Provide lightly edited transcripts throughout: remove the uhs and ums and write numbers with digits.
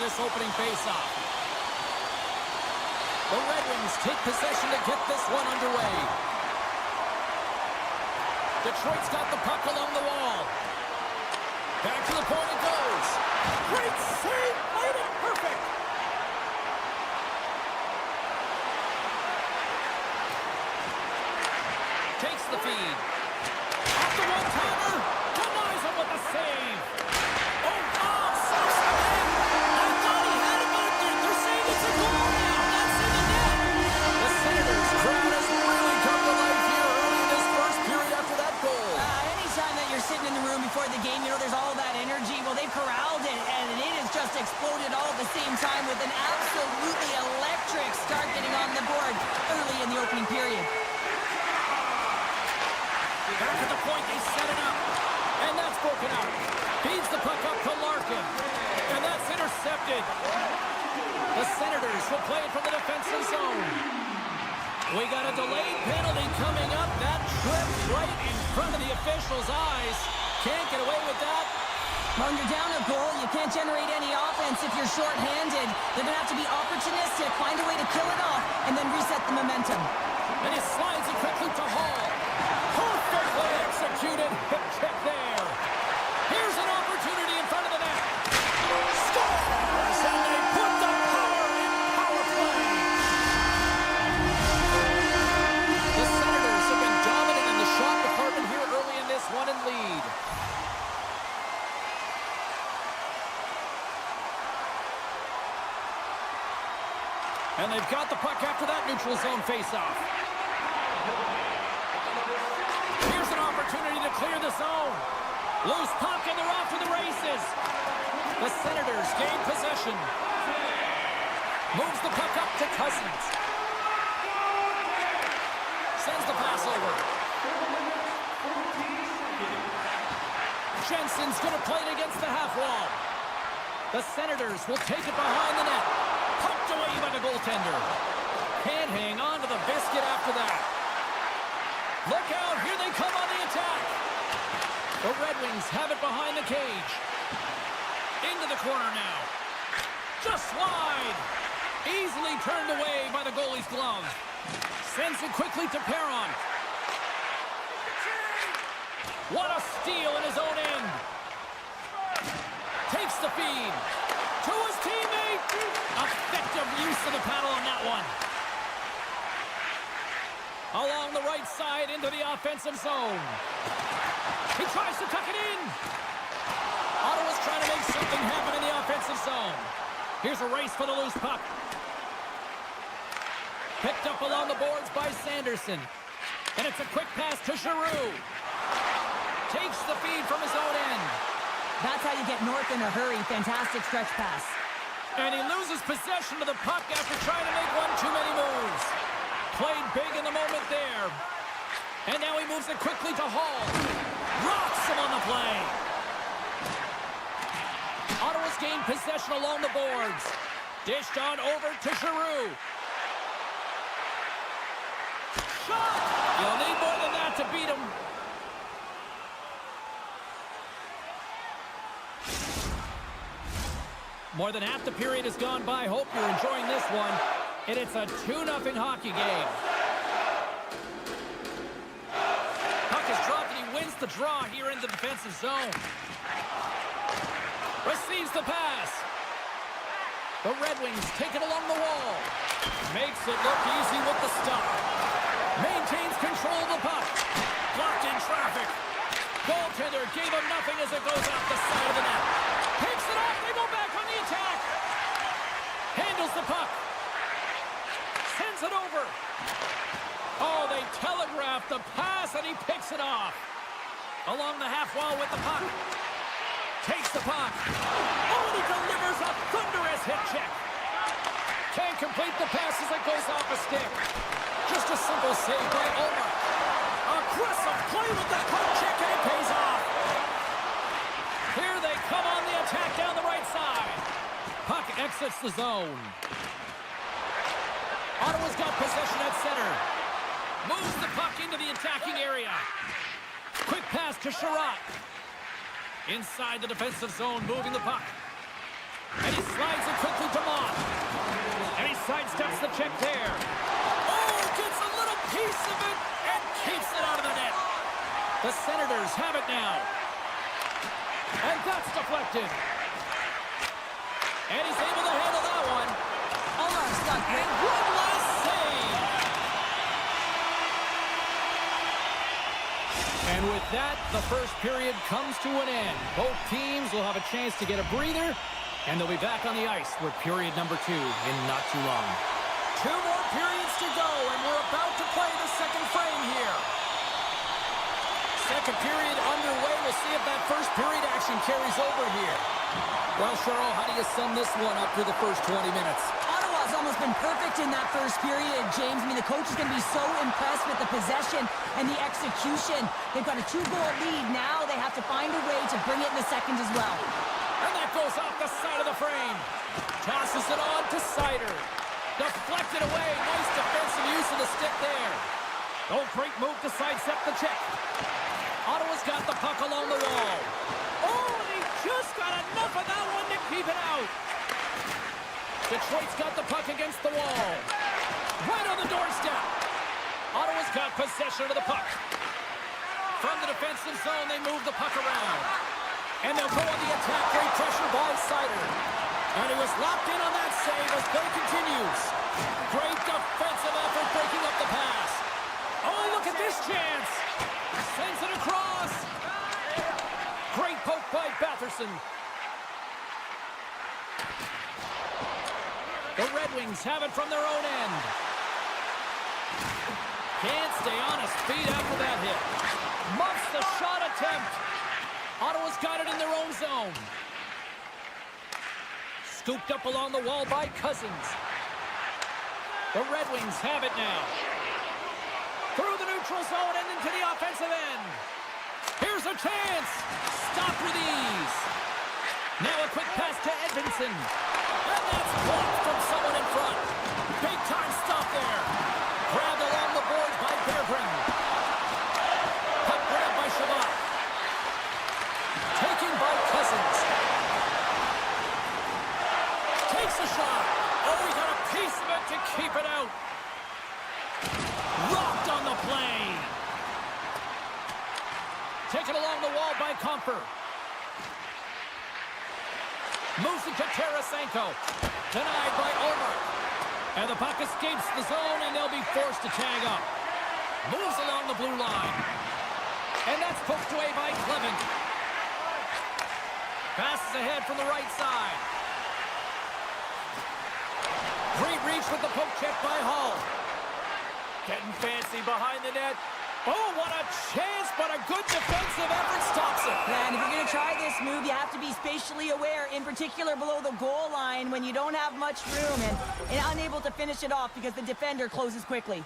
this opening faceoff. The Red Wings take possession to get this one underway. Detroit's got the puck along the wall. Back to the point it goes. Great save, made it perfect. Takes the feed. Off the one-timer. Denies him with the save. Oh, stops him in. I thought he had it, but they're saying it's a goal now. That's in the net. The Senators crowd has really come to life here early in this first period after that goal. Anytime that you're sitting in the room before the game, you know, there's all that energy. Well, they've corralled it, and it has just exploded all at the same time with an absolutely electric start getting on the board early in the opening period. Back at the point, they set it up. And that's broken out. Feeds the puck up to Larkin. And that's intercepted. The Senators will play it from the defensive zone. We got a delayed penalty coming up. That tripped right in front of the officials' eyes. Can't get away with that. When you're down a goal, you can't generate any offense if you're short-handed. They're going to have to be opportunistic, find a way to kill it off, and then reset the momentum. And he slides it quickly to Hall. Perfectly executed. Hip check there. Here's an opportunity in front of the net. Scores! And they put the power in power play. The Senators have been dominant in the shot department here early in this one and lead. And they've got the puck after that neutral zone faceoff. Here's an opportunity to clear the zone. Loose puck and they're off to the races. The Senators gain possession. Moves the puck up to Cousins. Sends the pass over. Jensen's going to play it against the half wall. The Senators will take it behind the net. Pumped away by the goaltender. Can't hang on to the biscuit after that. Look out, here they come on the attack. The Red Wings have it behind the cage. Into the corner now. Just wide. Easily turned away by the goalie's glove. Sends it quickly to Perron. What a steal in his own end. Takes the feed. To his teammate. Effective use of the paddle on that one. Along the right side into the offensive zone. He tries to tuck it in. Ottawa's trying to make something happen in the offensive zone. Here's a race for the loose puck. Picked up along the boards by Sanderson. And it's a quick pass to Giroux. Takes the feed from his own end. That's how you get north in a hurry. Fantastic stretch pass. And he loses possession of the puck after trying to make one too many moves. Played big in the moment there. And now he moves it quickly to Hall. Rocks him on the play. Ottawa's gained possession along the boards. Dished on over to Giroux. Shot! You'll need more than that to beat him. More than half the period has gone by. Hope you're enjoying this one. And it's a 2-0 hockey game. Puck is dropped and he wins the draw here in the defensive zone. Receives the pass. The Red Wings take it along the wall. Makes it look easy with the stop. Maintains control of the puck. Blocked in traffic. Goaltender gave him nothing as it goes off the side of the net. Picks it up. They go back on the attack. Handles the puck. Sends it over. Oh, they telegraph the pass, and he picks it off. Along the half wall with the puck. Takes the puck. Oh, and he delivers a thunderous hit check. Can't complete the pass as it goes off a stick. Just a simple save by Omar. Aggressive play with the poke check, and it pays off. Here they come on the attack down the right side. Puck exits the zone. Ottawa's got possession at center. Moves the puck into the attacking area. Quick pass to Sherratt. Inside the defensive zone, moving the puck. And he slides it The Senators have it now. And that's deflected. And he's able to handle that one. Almost got great. One last save. And with that, the first period comes to an end. Both teams will have a chance to get a breather, and they'll be back on the ice with period number 2 in not too long. 2 more periods to go, and we're about to play the second frame here. Second period underway. We'll see if that first period action carries over here. Well, Cheryl, how do you sum this one up through the first 20 minutes? Ottawa's almost been perfect in that first period, James. I mean, the coach is going to be so impressed with the possession and the execution. They've got a 2-goal lead. Now they have to find a way to bring it in the second as well. And that goes off the side of the frame. Tosses it on to Sider. Deflected away. Nice defensive use of the stick there. Oh, great move to sidestep the check. Ottawa's got the puck along the wall. Oh, and he just got enough of that one to keep it out. Detroit's got the puck against the wall. Right on the doorstep. Ottawa's got possession of the puck. From the defensive zone, they move the puck around. And they'll go on the attack. Great pressure by Sider. And he was locked in on that save as play continues. Great defensive effort breaking up the pass. Oh, look at this chance. Sends it across. Great poke by Batherson. The Red Wings have it from their own end. Can't stay on his feet after that hit. Muffs the shot attempt. Ottawa's got it in their own zone. Scooped up along the wall by Cousins. The Red Wings have it now. Through the neutral zone and into the offensive end. Here's a chance. Stopped with ease. Now a quick pass to Edmondson. And that's blocked from someone in front. Big time stop there. Grabbed along the boards by Berggren. Puck grabbed by Shabbat. Taken by Cousins. Takes a shot. Oh, he got a piece of it to keep it out. Rocked on the play. Taken along the wall by Comfer. Moves it to Tarasenko. Denied by Omar. And the puck escapes the zone, and they'll be forced to tag up. Moves along the blue line. And that's poked away by Clement. Passes ahead from the right side. Great reach with the poke check by Hall. Getting fancy behind the net. Oh, what a chance, but a good defensive effort stops it. And if you're going to try this move, you have to be spatially aware, in particular below the goal line when you don't have much room and unable to finish it off because the defender closes quickly.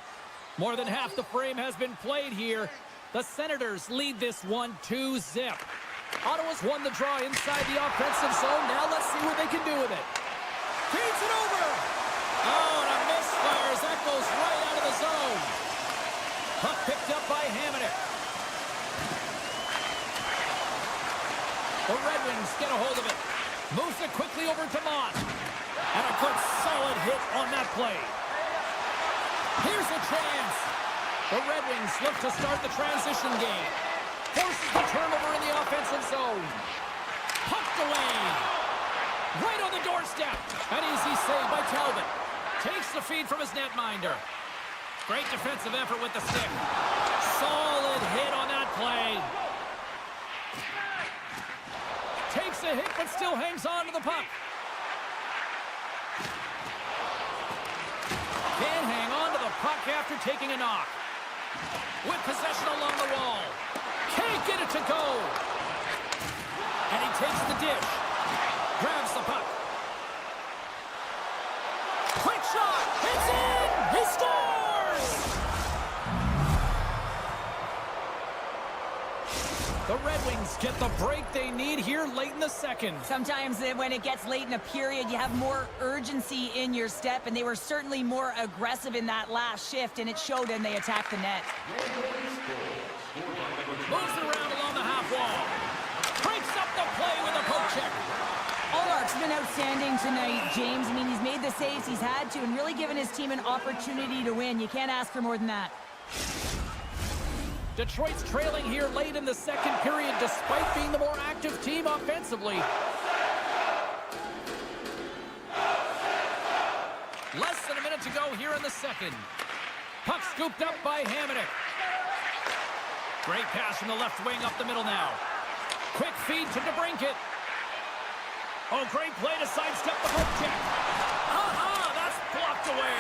More than half the frame has been played here. The Senators lead this one 2-0. Ottawa's won the draw inside the offensive zone. Now let's see what they can do with it. Feeds it over. Oh, and a misfire as that goes right out of the zone. Puck picked up by Hamonic. The Red Wings get a hold of it. Moves it quickly over to Mott. And a good solid hit on that play. Here's a chance. The Red Wings look to start the transition game. Forces the turnover in the offensive zone. Pucked away. Right on the doorstep. An easy save by Talbot. Takes the feed from his netminder. Great defensive effort with the stick. Solid hit on that play. Takes a hit, but still hangs on to the puck. Can't hang on to the puck after taking a knock. With possession along the wall. Can't get it to go. And he takes the dish. Grabs the puck. Quick shot. It's in. He scores. The Red Wings get the break they need here late in the second. Sometimes when it gets late in a period, you have more urgency in your step, and they were certainly more aggressive in that last shift, and it showed, and they attacked the net. Moves it around along the half wall. Breaks up the play with a poke check. Ullmark's been outstanding tonight, James. I mean, he's made the saves he's had to and really given his team an opportunity to win. You can't ask for more than that. Detroit's trailing here late in the second period despite being the more active team offensively. Less than a minute to go here in the second. Puck scooped up by Hamonic. Great pass from the left wing up the middle now. Quick feed to DeBrincat. Oh, great play to sidestep the hook check. That's blocked away.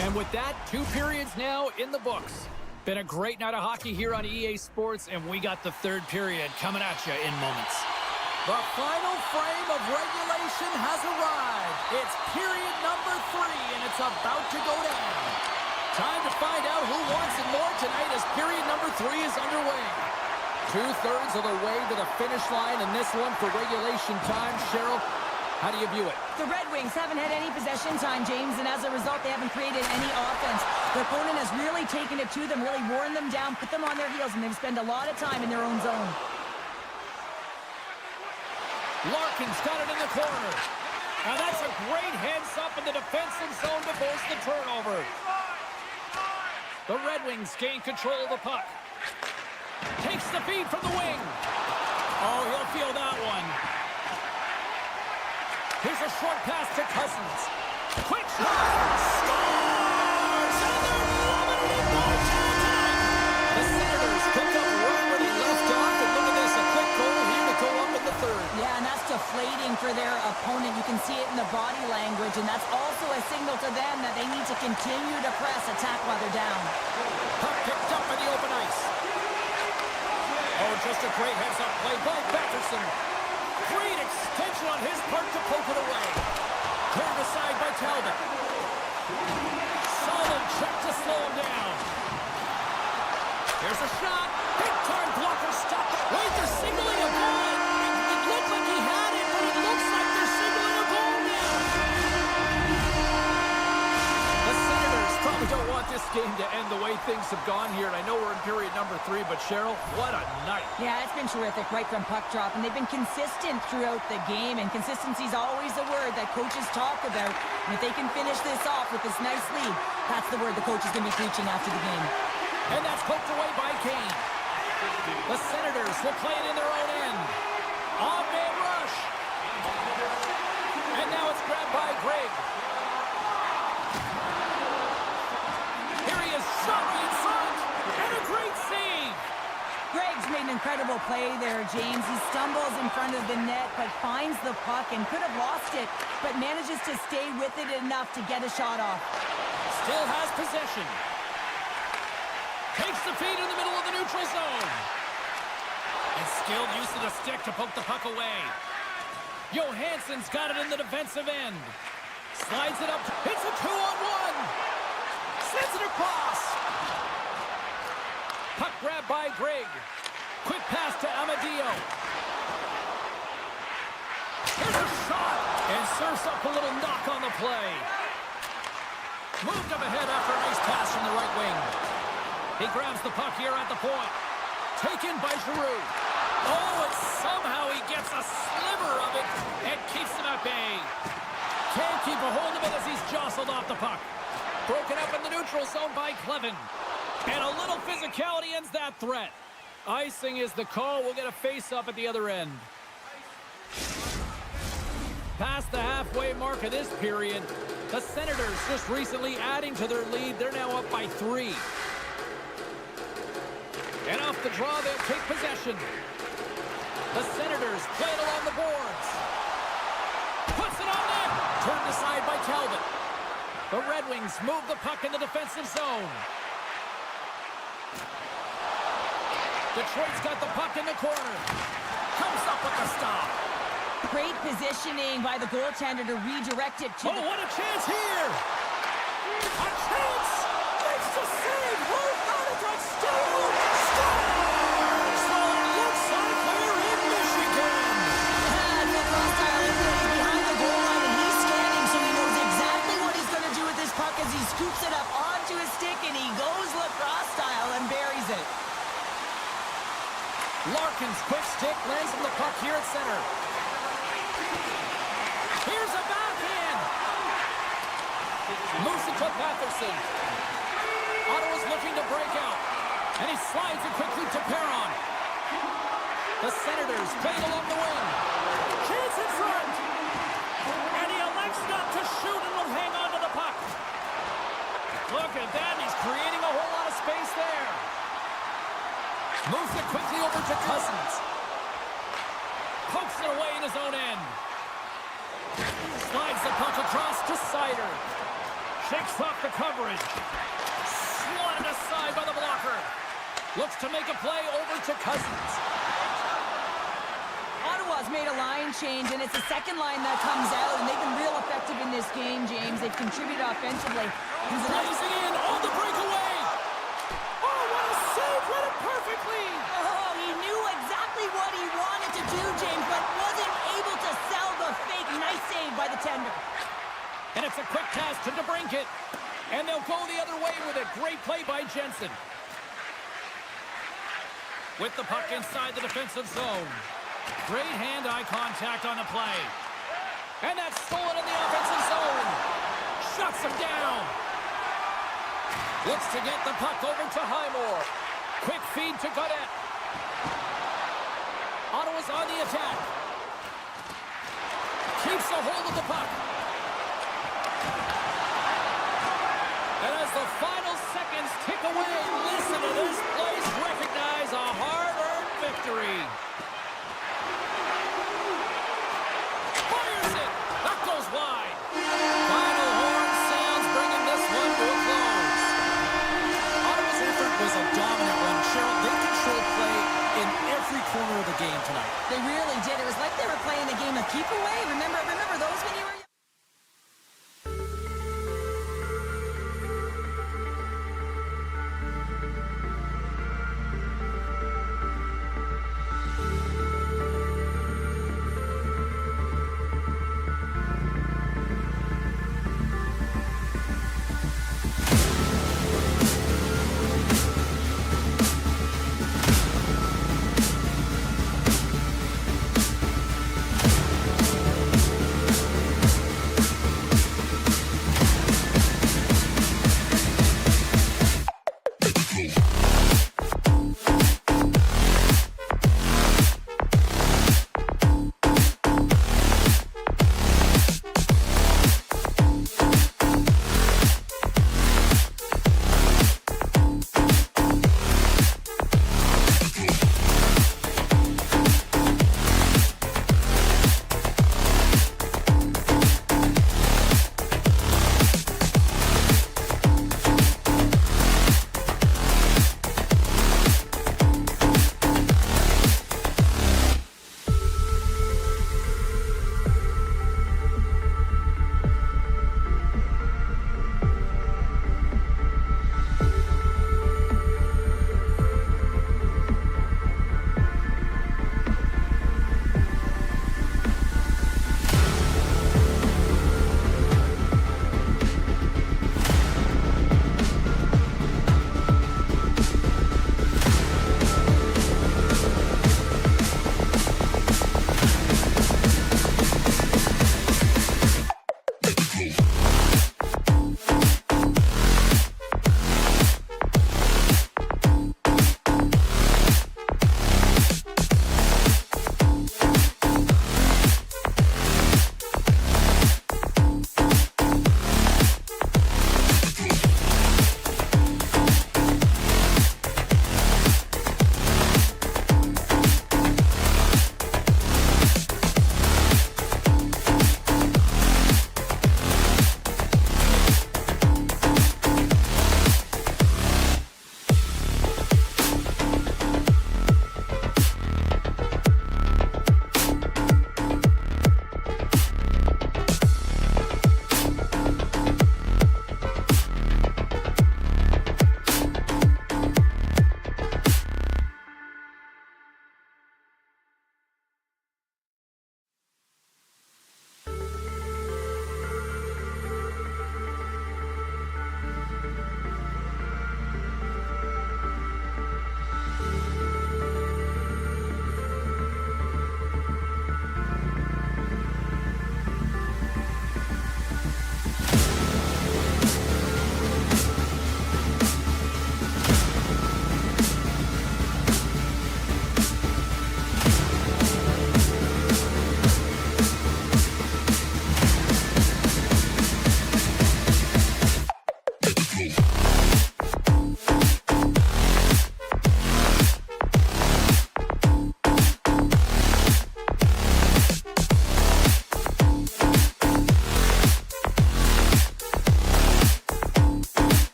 And with that, 2 periods now in the books. Been a great night of hockey here on EA Sports, and we got the third period coming at you in moments. The final frame of regulation has arrived. It's period number 3, and it's about to go down. Time to find out who wants it more tonight as period number 3 is underway. 2/3 of the way to the finish line in this one for regulation time. Cheryl, how do you view it? The Red Wings haven't had any possession time, James, and as a result, they haven't created any offense. Their opponent has really taken it to them, really worn them down, put them on their heels, and they've spent a lot of time in their own zone. Larkin's got it in the corner. Now that's a great heads-up in the defensive zone to force the turnover. The Red Wings gain control of the puck. Takes the feed from the wing. Oh, he'll feel that one. Here's a short pass to Cousins. Quick shot! Scores! And they're loving it in more time! The Senators picked up right where they left off, and look at this, a quick goal here to go up in the third. Yeah, and that's deflating for their opponent. You can see it in the body language, and that's also a signal to them that they need to continue to press, attack while they're down. Puck picked up in the open ice. Oh, just a great heads-up play by Batterson. Great extension on his part to poke it away. Turned aside by Talbot. Solid check to slow him down. Here's a shot. Big-time blocker stop. Wait, they're signaling a goal. It looked like he had it, but it looks like they're signaling a goal now. The Senators probably don't want this game to end the way things have gone here. And I know we're in period number 3, but Cheryl, what a night. Yeah, it's been terrific right from puck drop, and they've been consistent throughout the game, and consistency is always a word that coaches talk about. And if they can finish this off with this nice lead, that's the word the coach is going to be preaching after the game. And that's poked away by Kane. The Senators will play it in their own end. On-man rush. And now it's grabbed by Greg. Here he is, shot in front. And a great save. Greg's made an incredible play there, James. He stumbles in front of the net, but finds the puck and could have lost it, but manages to stay with it enough to get a shot off. Still has possession. Takes the feed in the middle of the neutral zone. And skilled use of the stick to poke the puck away. Johansson's got it in the defensive end. Slides it up. It's a 2-on-1. Sends it across. Puck grab by Greg. Quick pass to Amadio. Here's a shot. And serves up a little knock on the play. Moved up ahead after a nice pass from the right wing. He grabs the puck here at the point. Taken by Giroux. Oh, and somehow he gets a sliver of it and keeps him at bay. Can't keep a hold of it as he's jostled off the puck. Broken up in the neutral zone by Clevin. And a little physicality ends that threat. Icing is the call. We'll get a face-up at the other end. Past the halfway mark of this period, the Senators just recently adding to their lead. They're now up by 3. And off the draw, they'll take possession. The Senators play it along the boards. Puts it on net. Turned aside by Talbot. The Red Wings move the puck in the defensive zone. Detroit's got the puck in the corner. Comes up with the stop. Great positioning by the goaltender to redirect it to Oh, what a chance here! A chance! It's to save! Who's got a touchdown? Scores! So it looks like we're in Michigan! And the cross-tile is behind the goal line, and he's scanning, so he knows exactly what he's going to do with this puck as he scoops it up onto his stick, and he goes lacrosse style and buries it. Larkin's quick stick lands on the puck here at center. Here's a backhand. Moves it to Patterson. Ottawa's looking to break out. And he slides it quickly to Perron. The Senators play it along the wing. Chance in front. And he elects not to shoot and will hang on to the puck. Look at that. He's creating a whole lot of space there. Moves it quickly over to Cousins. Pokes it away in his own end. Slides the puck across to Sider. Shakes off the coverage. Swatted aside by the blocker. Looks to make a play over to Cousins. Ottawa's made a line change, and it's the second line that comes out, and they've been real effective in this game, James. They've contributed offensively. Blazing in on the breakaway. Oh, what a save! Read it perfectly. Oh, he knew exactly what he wanted to do, James, but wasn't able to sell the fake. Nice save by the tender. And it's a quick pass to DeBrincat. And they'll go the other way with it. Great play by Jensen. With the puck inside the defensive zone. Great hand-eye contact on the play. And that's stolen in the offensive zone. Shuts him down. Looks to get the puck over to Highmore. Quick feed to Gaudette. Ottawa's on the attack. Keeps a hold of the puck. And as the final seconds tick away, listen to this place recognize a hard-earned victory. Fires it. That goes wide. Final horn sounds, bringing this one to a close. Ottawa's effort was a dominant one. Cheryl, they controlled play in every corner of the game tonight. They really did. It was like they were playing a game of keep away. Remember those when you were...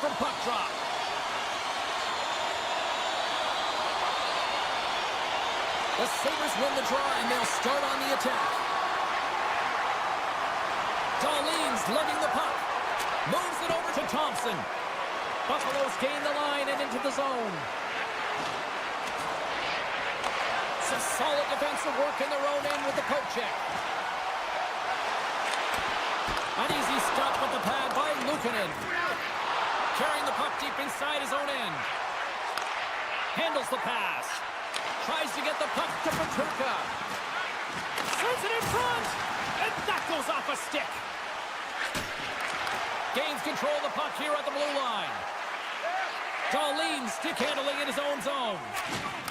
from puck drop. The Sabres win the draw, and they'll start on the attack. Dahlin's lugging the puck. Moves it over to Thompson. Buffaloes gain the line and into the zone. Some solid defensive work in their own end with the poke check. An easy stop with the pad by Luukkonen. Carrying the puck deep inside his own end. Handles the pass. Tries to get the puck to Peterka. Sends it in front. And that goes off a stick. Gains control of the puck here at the blue line. Dahlin stick handling in his own zone.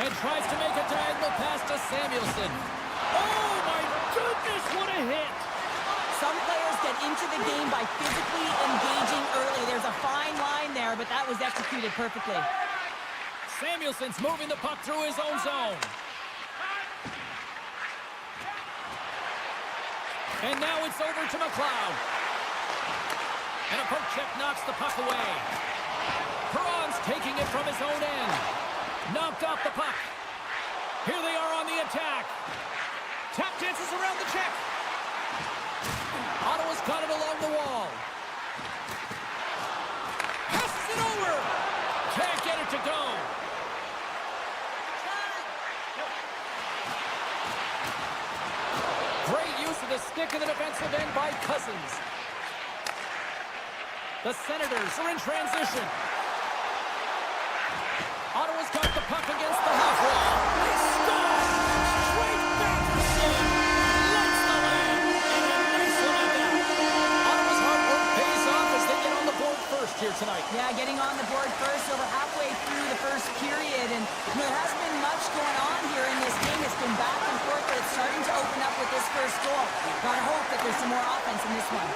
And tries to make a diagonal pass to Samuelsson. Oh my goodness, what a hit! Some players get into the game by physically engaging early. There's a fine line there, but that was executed perfectly. Samuelsson's moving the puck through his own zone. And now it's over to McLeod. And a poke check knocks the puck away. Perron's taking it from his own end. Knocked off the puck. Here they are on the attack. Tap dances around the check. Ottawa's got it along the wall. Passes it over. Can't get it to go. Great use of the stick in the defensive end by Cousins. The Senators are in transition. Ottawa's got the puck against the half wall. They score! Straight backward. Lights the land. And a nice one at that. Ottawa's hard work pays off as they get on the board first here tonight. Yeah, getting on the board first over halfway through the first period. And there hasn't been much going on here in this game. It's been back and forth, but it's starting to open up with this first goal. Gotta hope that there's some more offense in this one.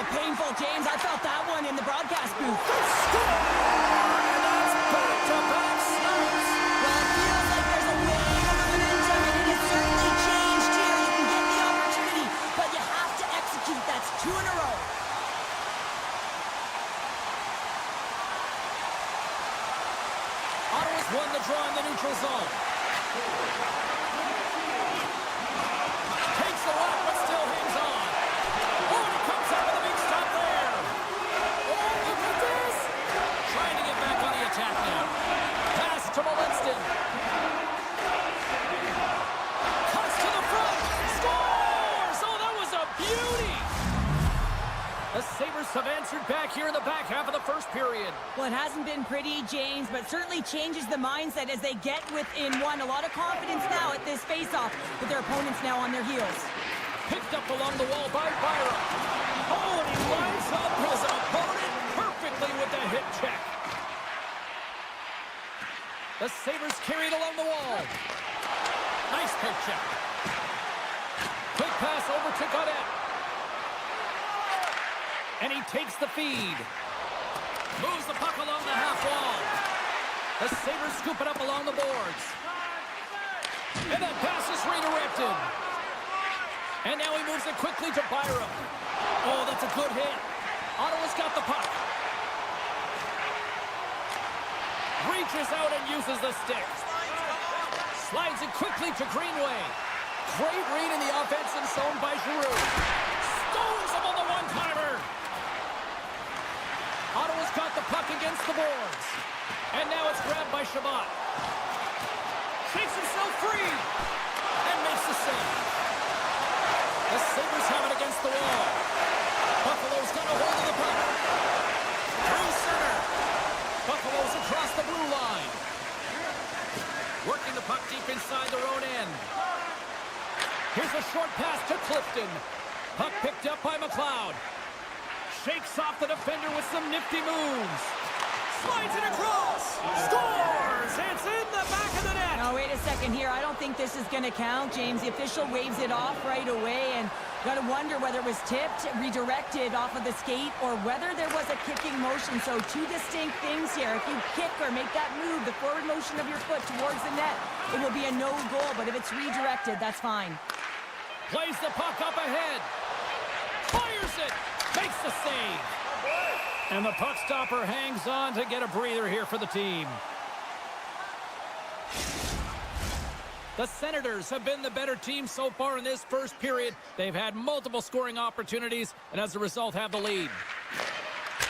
Painful, James. I felt that one in the broadcast booth. And that's back-to-back snaps. Well, it feels like there's a wave of momentum, and it has certainly changed here. You can get the opportunity, but you have to execute. That's 2 in a row. Ottawa's won the draw in the neutral zone. Takes the walk, but still hangs on. Oh, and he comes up with a big stop there. Oh, look at this. Trying to get back on the attack now. Pass to Molinston. Cuts to the front. Scores! Oh, that was a beauty. The Sabres have answered back here in the back half of the first period. Well, it hasn't been pretty, James, but certainly changes the mindset as they get within one. A lot of confidence now at this face-off with their opponents now on their heels. Picked up along the wall by Byram. Oh, and he lines up his opponent perfectly with the hip check. The Sabres carried along the wall. Nice poke check. Quick pass over to Godet. And he takes the feed. Moves the puck along the half wall. The Sabres scoop it up along the boards. And that pass is redirected. And now he moves it quickly to Byram. Oh, that's a good hit. Ottawa's got the puck. Reaches out and uses the stick. Slides it quickly to Greenway. Great read in the offensive zone by Giroux. Stones him on the one-timer. Ottawa's got the puck against the boards. And now it's grabbed by Shabbat. Shakes himself free. And makes the save. The Sabres have it against the wall. Buffalo's got a hold of the puck. Through center. Buffalo's across the blue line. Working the puck deep inside their own end. Here's a short pass to Clifton. Puck picked up by McLeod. Shakes off the defender with some nifty moves. Slides it across. Scores! It's in the back of the net. Now, wait a second here. I don't think this is going to count, James. The official waves it off right away, and got to wonder whether it was tipped, redirected off of the skate, or whether there was a kicking motion. So 2 distinct things here. If you kick or make that move, the forward motion of your foot towards the net, it will be a no goal. But if it's redirected, that's fine. Plays the puck up ahead. Fires it. Makes the save. And the puck stopper hangs on to get a breather here for the team. The Senators have been the better team so far in this first period. They've had multiple scoring opportunities, and as a result have the lead.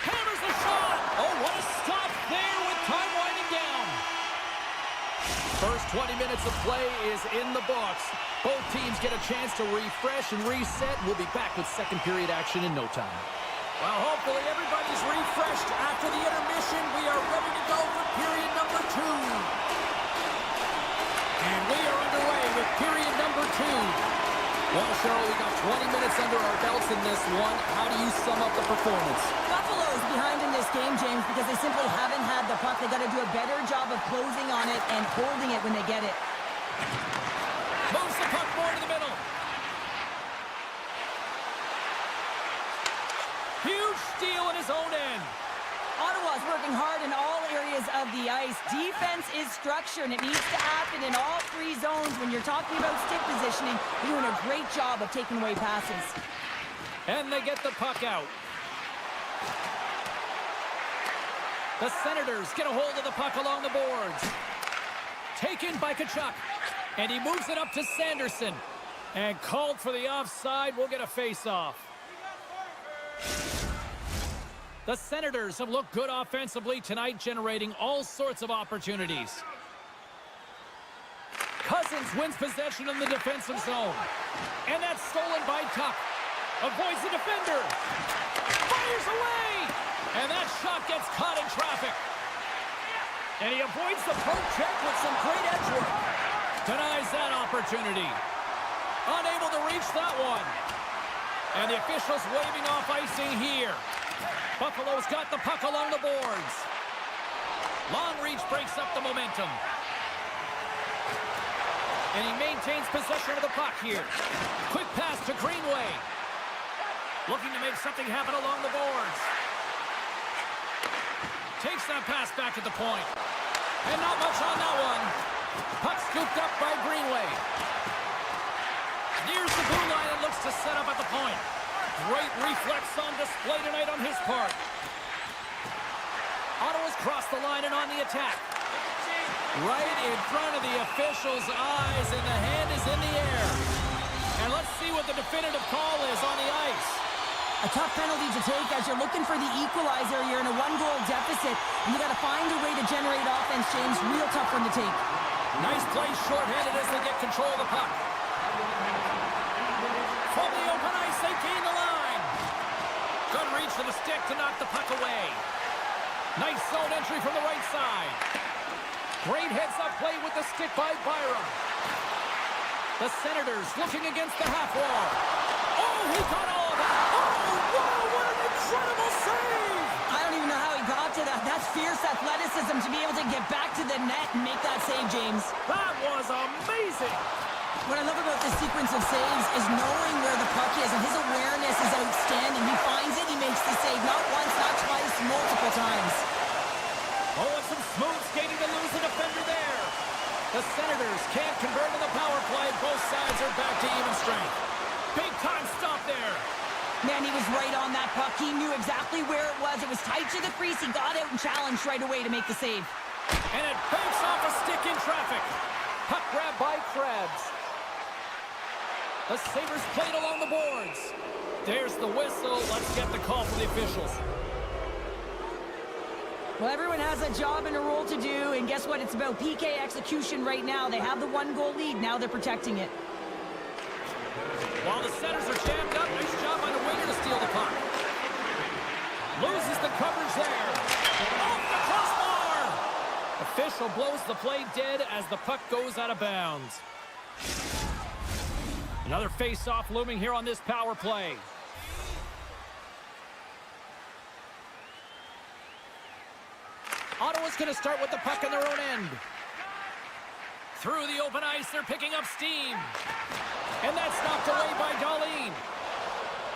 Hammers the shot! Oh, what a stop there with time winding down. First 20 minutes of play is in the books. Both teams get a chance to refresh and reset. We'll be back with second period action in no time. Well, hopefully everybody's refreshed after the intermission. We are ready to go for period number 2. And we are underway with period number 2. Well, Cheryl, we got 20 minutes under our belts in this one. How do you sum up the performance? Buffalo's behind in this game, James, because they simply haven't had the puck. They got to do a better job of closing on it and holding it when they get it. Moves the puck more to the middle. Huge steal in his own end. Ottawa's working hard in all areas of the ice. Defense is structure, and it needs to happen in all 3 zones. When you're talking about stick positioning, you're doing a great job of taking away passes. And they get the puck out. The Senators get a hold of the puck along the boards. Taken by Tkachuk. And he moves it up to Sanderson. And called for the offside. We'll get a face-off. The Senators have looked good offensively tonight, generating all sorts of opportunities. Cousins wins possession in the defensive zone. And that's stolen by Tuck. Avoids the defender. Fires away! And that shot gets caught in traffic. And he avoids the poke check with some great edge work. Denies that opportunity. Unable to reach that one. And the officials waving off icing here. Buffalo's got the puck along the boards. Long reach breaks up the momentum. And he maintains possession of the puck here. Quick pass to Greenway. Looking to make something happen along the boards. Takes that pass back at the point. And not much on that one. Puck scooped up by Greenway. Nears the blue line and looks to set up at the point. Great reflex on display tonight on his part. Ottawa's crossed the line and on the attack. Right in front of the official's eyes, and the hand is in the air. And let's see what the definitive call is on the ice. A tough penalty to take as you're looking for the equalizer. You're in a 1-goal deficit, and you got to find a way to generate offense, James. Real tough one to take. Nice play shorthanded as they get control of the puck. From the open ice, they gain the line. Good reach for the stick to knock the puck away. Nice zone entry from the right side. Great heads-up play with the stick by Byram. The Senators looking against the half wall. Oh, he got all of that. Oh, wow, what an incredible save. I don't even know how he got to that. That's fierce athleticism to be able to get back to the net and make that save, James. That was amazing. What I love about this sequence of saves is knowing where the puck is, and his awareness is outstanding. He finds it, he makes the save not once, not twice, multiple times. Oh, and some smooth skating to lose the defender there. The Senators can't convert on the power play. Both sides are back to even strength. Big time stop there. Man, he was right on that puck. He knew exactly where it was. It was tight to the crease. He got out and challenged right away to make the save. And it banks off a stick in traffic. Puck grab by Krebs. The Sabres played along the boards. There's the whistle. Let's get the call from the officials. Well, everyone has a job and a role to do, and guess what? It's about PK execution right now. They have the 1-goal lead. Now they're protecting it. While the Senators are jammed up, nice job by the winger to steal the puck. Loses the coverage there. Off the crossbar! Official blows the play dead as the puck goes out of bounds. Another face-off looming here on this power play. Ottawa's going to start with the puck in their own end. Through the open ice, they're picking up steam. And that's knocked away by Darlene.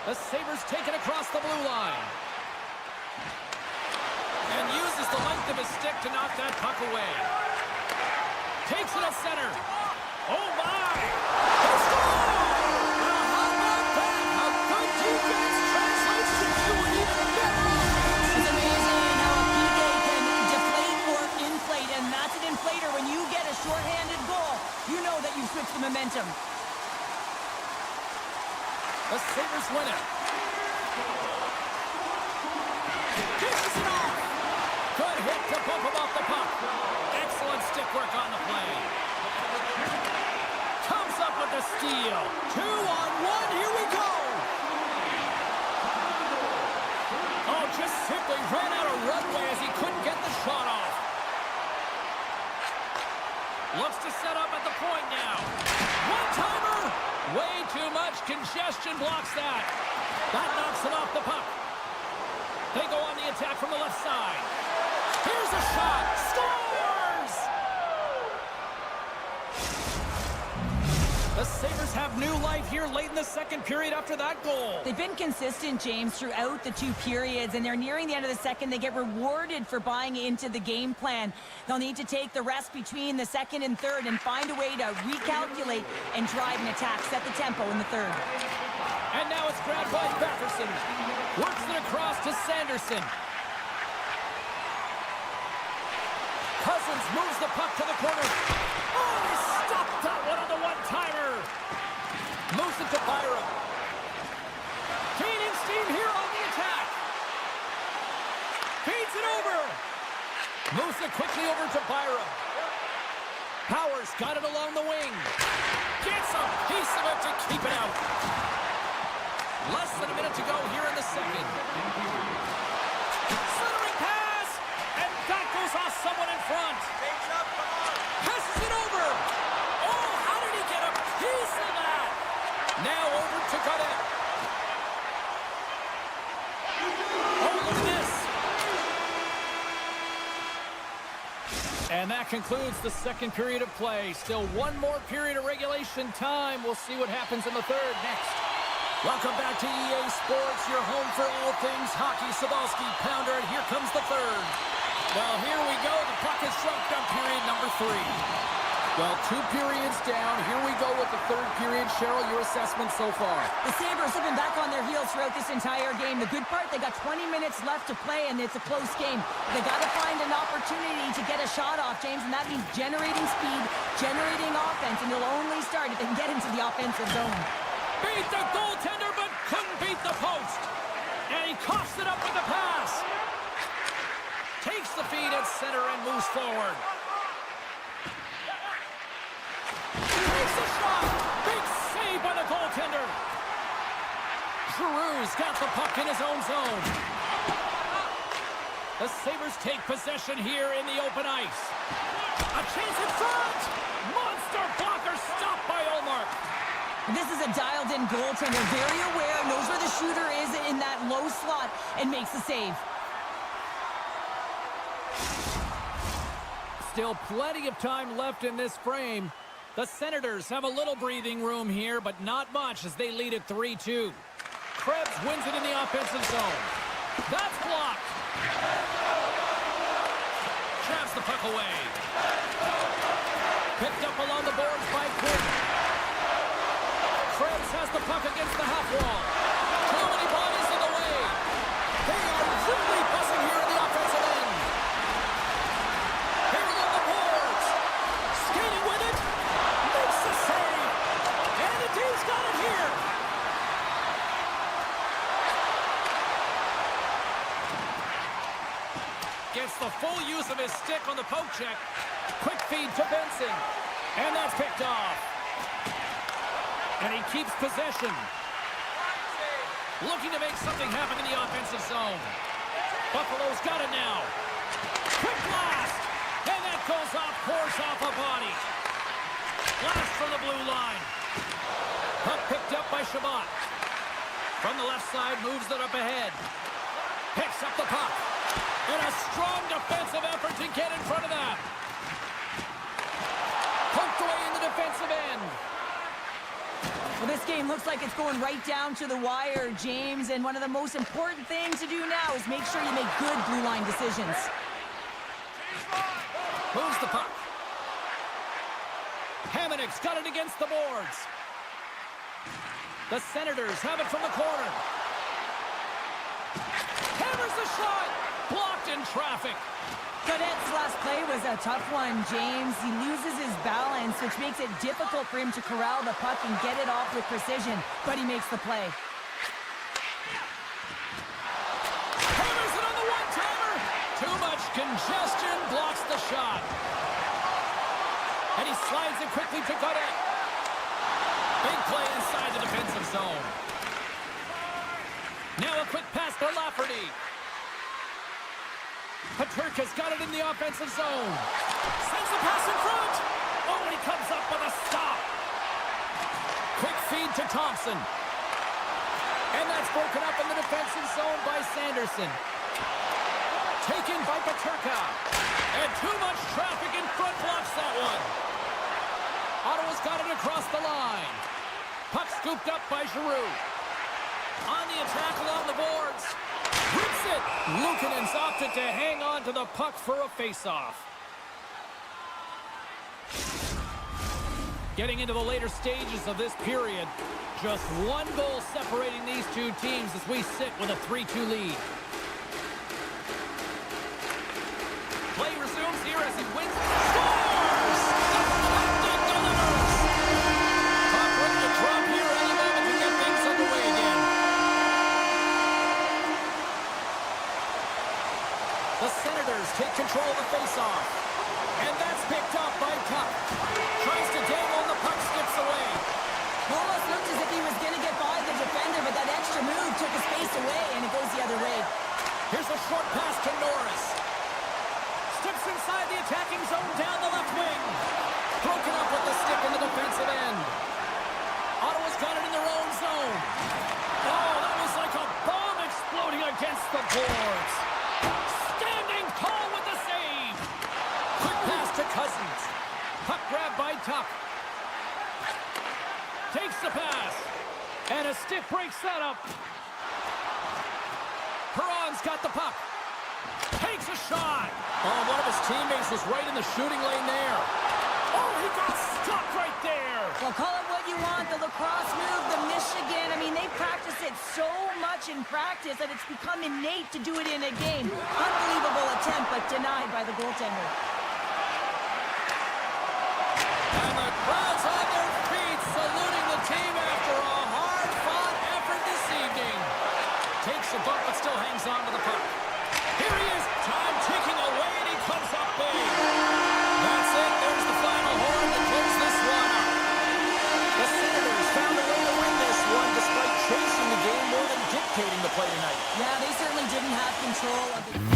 The Sabres take it across the blue line. And uses the length of his stick to knock that puck away. Takes it at center. Oh, my! How about that? How good defense bump him off the puck. Excellent stick work on the play. Comes up with the steal. 2-on-1, here we go. Oh, just simply ran out of runway as he couldn't get the shot off. Looks to set up at the point now. One-timer. Way too much congestion blocks that. That knocks him off the puck. They go on the attack from the left side. Here's a shot. Scores! The Sabres have new life here late in the second period after that goal. They've been consistent, James, throughout the two periods, and they're nearing the end of the second. They get rewarded for buying into the game plan. They'll need to take the rest between the second and third and find a way to recalculate and drive an attack, set the tempo in the third. And now it's grabbed by Batherson. Works it across to Sanderson. Cousins moves the puck to the corner. Oh, he stopped that one on the one-timer. Moves it to Byram. Gaining steam here on the attack. Feeds it over. Moves it quickly over to Byram. Powers got it along the wing. Gets a piece of it to keep it out. Less than a minute to go here in the second. Centering pass, and that goes off someone in front. Passes it over. Oh, how did he get a piece of that? Now over to Godet. Oh, look at this. And that concludes the second period of play. Still one more period of regulation time. We'll see what happens in the third next. Welcome back to EA Sports, your home for all things hockey. Sabalski, Pounder, and here comes the third. Well, here we go. The puck is shrunk up period number 3. Well, 2 periods down. Here we go with the third period. Cheryl, your assessment so far? The Sabres have been back on their heels throughout this entire game. The good part, they got 20 minutes left to play, and it's a close game. They got to find an opportunity to get a shot off, James, and that means generating speed, generating offense, and they'll only start if they can get into the offensive zone. Beat the goaltender, but couldn't beat the post. And he coughs it up with the pass. Takes the feed at center and moves forward. Takes a shot. Big save by the goaltender. Giroux's got the puck in his own zone. The Sabres take possession here in the open ice. A chance in front. Monster blocker stopped by Olmark. This is a dialed-in goaltender, very aware, knows where the shooter is in that low slot, and makes the save. Still plenty of time left in this frame. The Senators have a little breathing room here, but not much as they lead at 3-2. Krebs wins it in the offensive zone. That's blocked. Traps the puck away. Picked up along the boards by Quinn. Krebs has the puck against the half wall. Too many bodies in the way. They are really buzzing here in the offensive end. Here along the boards. Skating with it. Makes the save. And the team's got it here. Gets the full use of his stick on the poke check. Quick feed to Benson. And that's picked off. And he keeps possession. Looking to make something happen in the offensive zone. Buffalo's got it now. Quick blast. And that goes off, pours off a body. Blast from the blue line. Puck picked up by Shabbat. From the left side, moves it up ahead. Picks up the puck. And a strong defensive effort to get in front of that. Poked away in the defensive end. Well, this game looks like it's going right down to the wire, James, and one of the most important things to do now is make sure you make good blue line decisions. Moves the puck. Hamannik's got it against the boards. The Senators have it from the corner. Hammers the shot. Blocked in traffic. Cadet's last play was a tough one, James. He loses his balance, which makes it difficult for him to corral the puck and get it off with precision, but he makes the play. Hammers it on the one-timer. Too much Congestion blocks the shot. And he slides it quickly to Godet. Big play inside the defensive zone. Now a quick pass for Lafferty. Paterka's got it in the offensive zone. Sends the pass in front. Oh, and he comes up with a stop. Quick feed to Thompson. And that's broken up in the defensive zone by Sanderson. Taken by Paterka. And too much traffic in front blocks that one. Ottawa's got it across the line. Puck scooped up by Giroux. On the attack along the boards. Rips it. Luukkonen's opted to hang on to the puck for a face-off. Getting into the later stages of this period. Just one goal separating these two teams as we sit with a 3-2 lead. Play resumes here as he wins. Scores! The captain delivers! Puck ready to drop here any moment to get things underway again. The Senators take control of the faceoff. And that's picked up by Tuck. Tries to dangle, the puck skips away. Almost looked as if he was going to get by the defender, but that extra move took his face away, and it goes the other way. Here's a short pass to Norris. Steps inside the attacking zone down the left wing. Broken up with the stick in the defensive end. Ottawa's got it in their own zone. Oh, that was like a bomb exploding against the boards. Standing tall with the save. Quick pass to Cousins. Puck grab by Tuck. Takes the pass. And a stick breaks that up. Perron's got the puck. Takes a shot. Oh, one of his teammates was right in the shooting lane there. Oh, he got stuck right there. Well, call it what you want, the lacrosse move, the Michigan. I mean, they practice it so much in practice that it's become innate to do it in a game. Unbelievable attempt, but denied by the goaltender. And the crowd's on their feet, saluting the team after a hard-fought effort this evening. Takes a bump, but still hangs on to the puck. Here he is, time ticking away, and he comes up big. That's it, there's the final horn to close this one up. The Senators found a way to win this one, despite chasing the game more than dictating the play tonight. Yeah, they certainly didn't have control of it.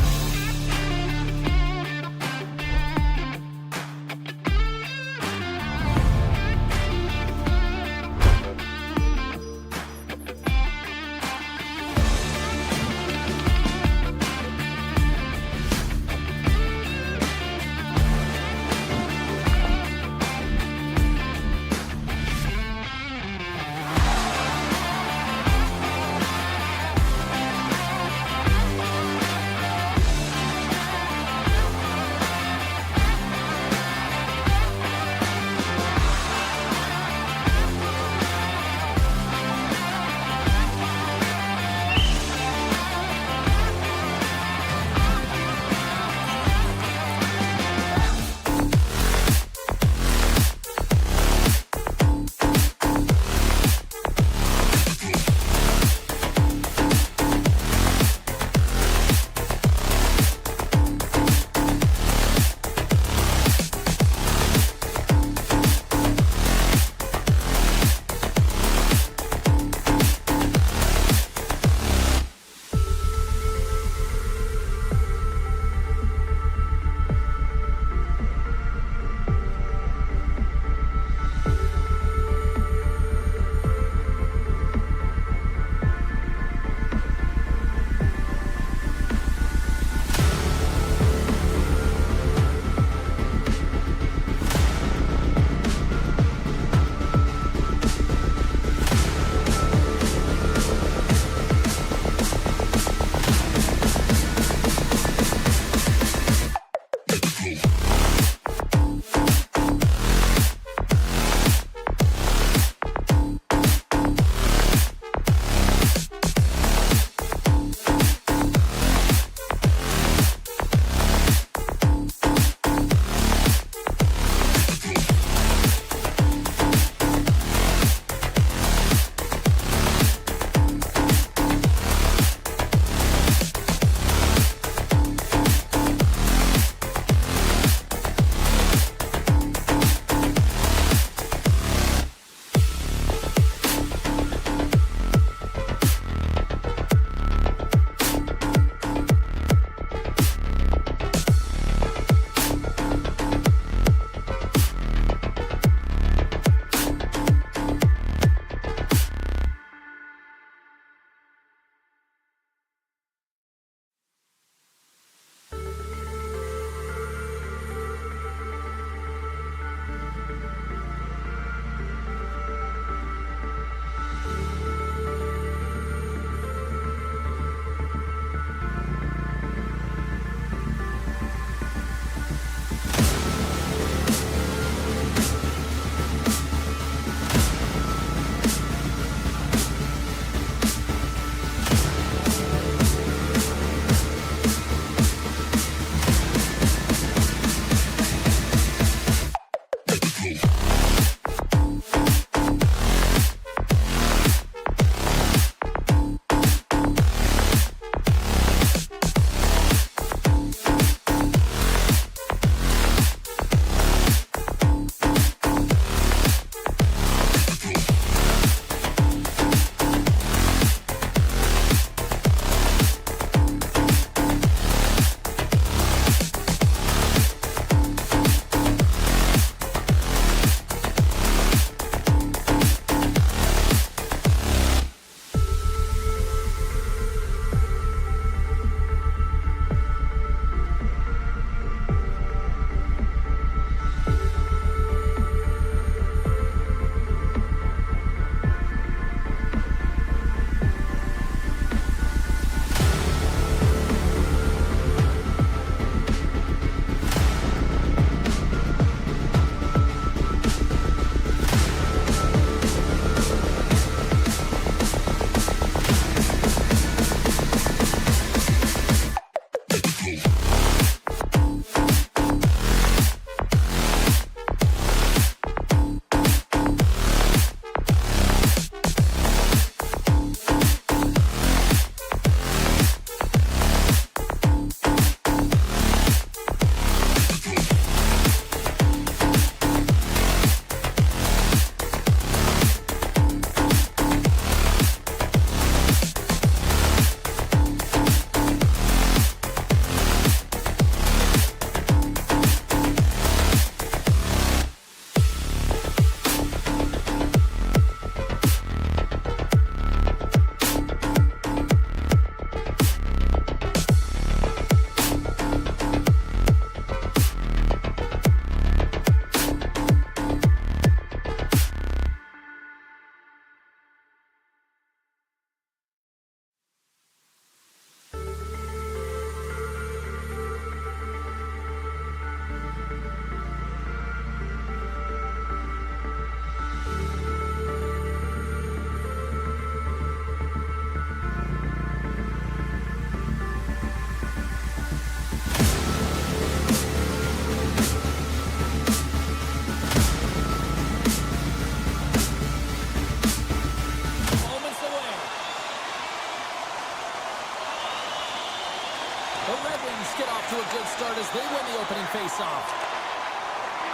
The Red Wings get off to a good start as they win the opening faceoff.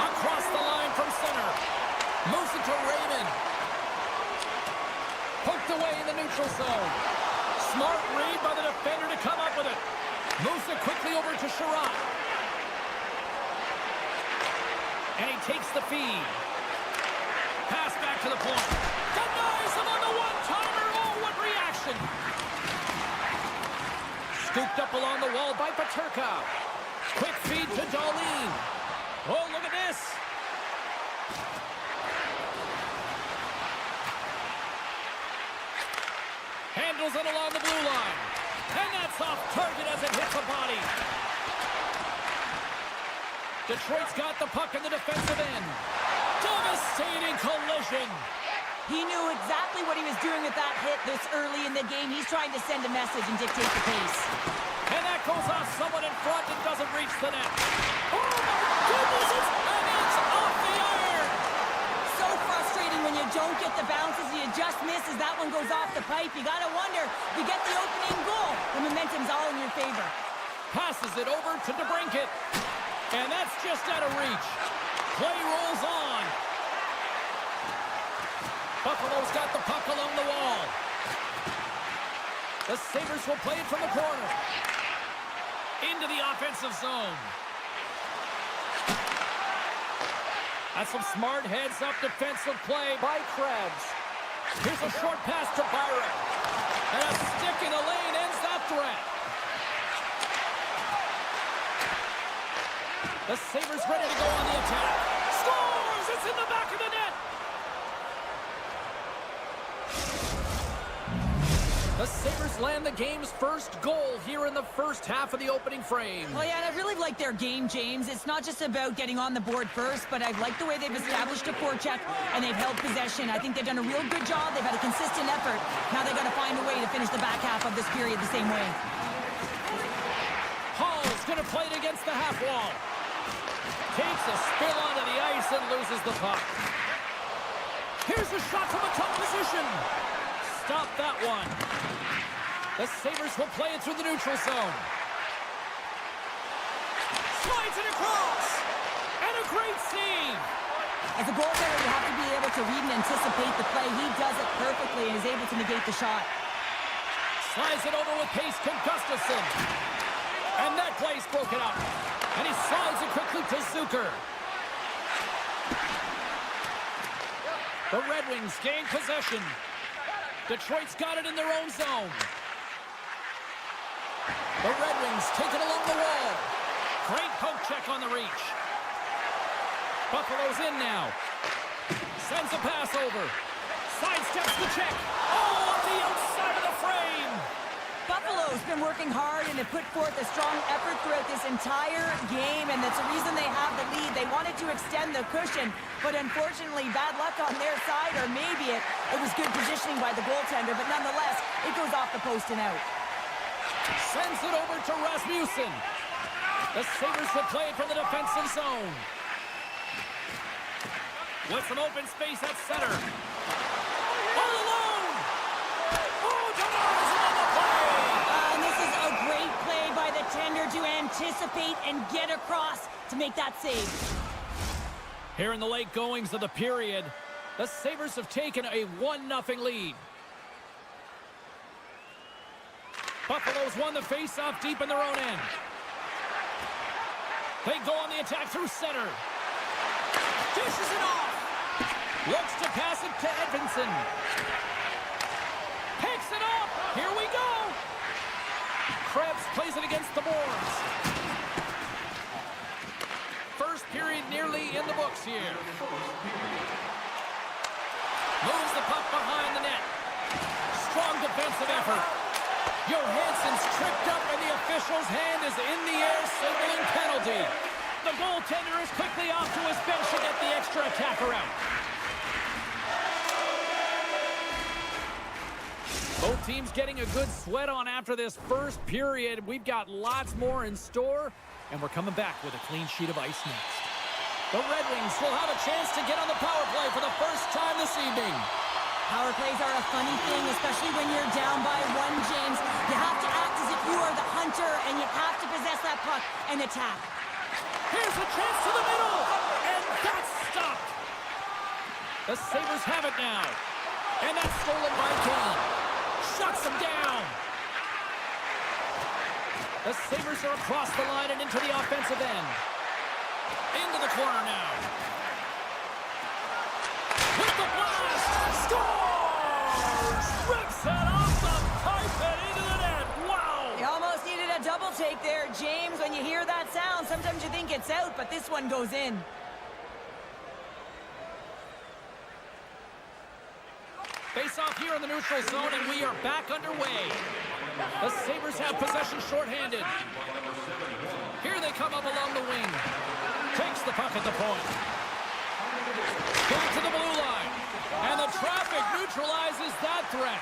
Across the line from center. Moves it to Raymond. Poked away in the neutral zone. Smart read by the defender to come up with it. Moves it quickly over to Sherrod. And he takes the feed. Pass back to the point. Denies him on the one-timer. Oh, what reaction. Scooped up along the wall by Peterka. Quick feed to Darlene. Oh, look at this. Handles it along the blue line. And that's off target as it hits a body. Detroit's got the puck in the defensive end. Devastating collision. He knew exactly what he was doing with that hit this early in the game. He's trying to send a message and dictate the pace. And that goes off someone in front and doesn't reach the net. Oh, my goodness, it's off the iron. So frustrating when you don't get the bounces, you just miss as that one goes off the pipe. You got to wonder, you get the opening goal. The momentum's all in your favor. Passes it over to DeBrincat. And that's just out of reach. Play rolls on. Buffalo's got the puck along the wall. The Sabres will play it from the corner. Into the offensive zone. That's some smart heads-up defensive play by Krebs. Here's a short pass to Byron. And a stick in the lane ends that threat. The Sabres ready to go on the attack. Scores! It's in the back of the net. The Sabres land the game's first goal here in the first half of the opening frame. Well, yeah, and I really like their game, James. It's not just about getting on the board first, but I like the way they've established a forecheck and they've held possession. I think they've done a real good job. They've had a consistent effort. Now they've got to find a way to finish the back half of this period the same way. Hall's going to play it against the half wall. Takes a spill onto the ice and loses the puck. Here's a shot from a tough position. Stop that one. The Sabres will play it through the neutral zone. Slides it across. And a great save. As a goaltender, you have to be able to read and anticipate the play. He does it perfectly and is able to negate the shot. Slides it over with pace to Gustafsson. And that play's broken up. And he slides it quickly to Zucker. The Red Wings gain possession. Detroit's got it in their own zone. The Red Wings take it along the wall. Great poke check on the reach. Buffalo's in now. Sends a pass over. Sidesteps the check. Oh, on the outside of the frame. Buffalo's been working hard and have put forth a strong effort throughout this entire game, and that's the reason they have the lead. They wanted to extend the cushion, but unfortunately, bad luck on their side, or maybe it was good positioning by the goaltender, but nonetheless, it goes off the post and out. Sends it over to Rasmussen. The Sabres will play it from the defensive zone. With some open space at center. All alone! Oh, denies him on the play! And this is a great play by the tender to anticipate and get across to make that save. Here in the late goings of the period, the Sabres have taken a 1-0 lead. Buffalo's won the face-off deep in their own end. They go on the attack through center. Dishes it off. Looks to pass it to Edvinsson. Picks it up. Here we go. Krebs plays it against the boards. First period nearly in the books here. Moves the puck behind the net. Strong defensive effort. Johansson's tripped up and the official's hand is in the air, signaling penalty. The goaltender is quickly off to his bench to get the extra attacker out. Both teams getting a good sweat on after this first period. We've got lots more in store, and we're coming back with a clean sheet of ice next. The Red Wings will have a chance to get on the power play for the first time this evening. Power plays are a funny thing, especially when you're down by one, James. You have to act as if you are the hunter, and you have to attack. Here's a chance to the middle, and that's stopped. The Sabres have it now, and that's stolen by Kane. Shuts them down. The Sabres are across the line and into the offensive end. Into the corner now. With the blast, scores! Rips it off the pipe and into the net. Wow! You almost needed a double take there, James. When you hear that sound, sometimes you think it's out, but this one goes in. Face off here in the neutral zone, and we are back underway. The Sabres have possession shorthanded. Here they come up along the wing. Takes the puck at the point. Back to the blue line. And the traffic neutralizes that threat.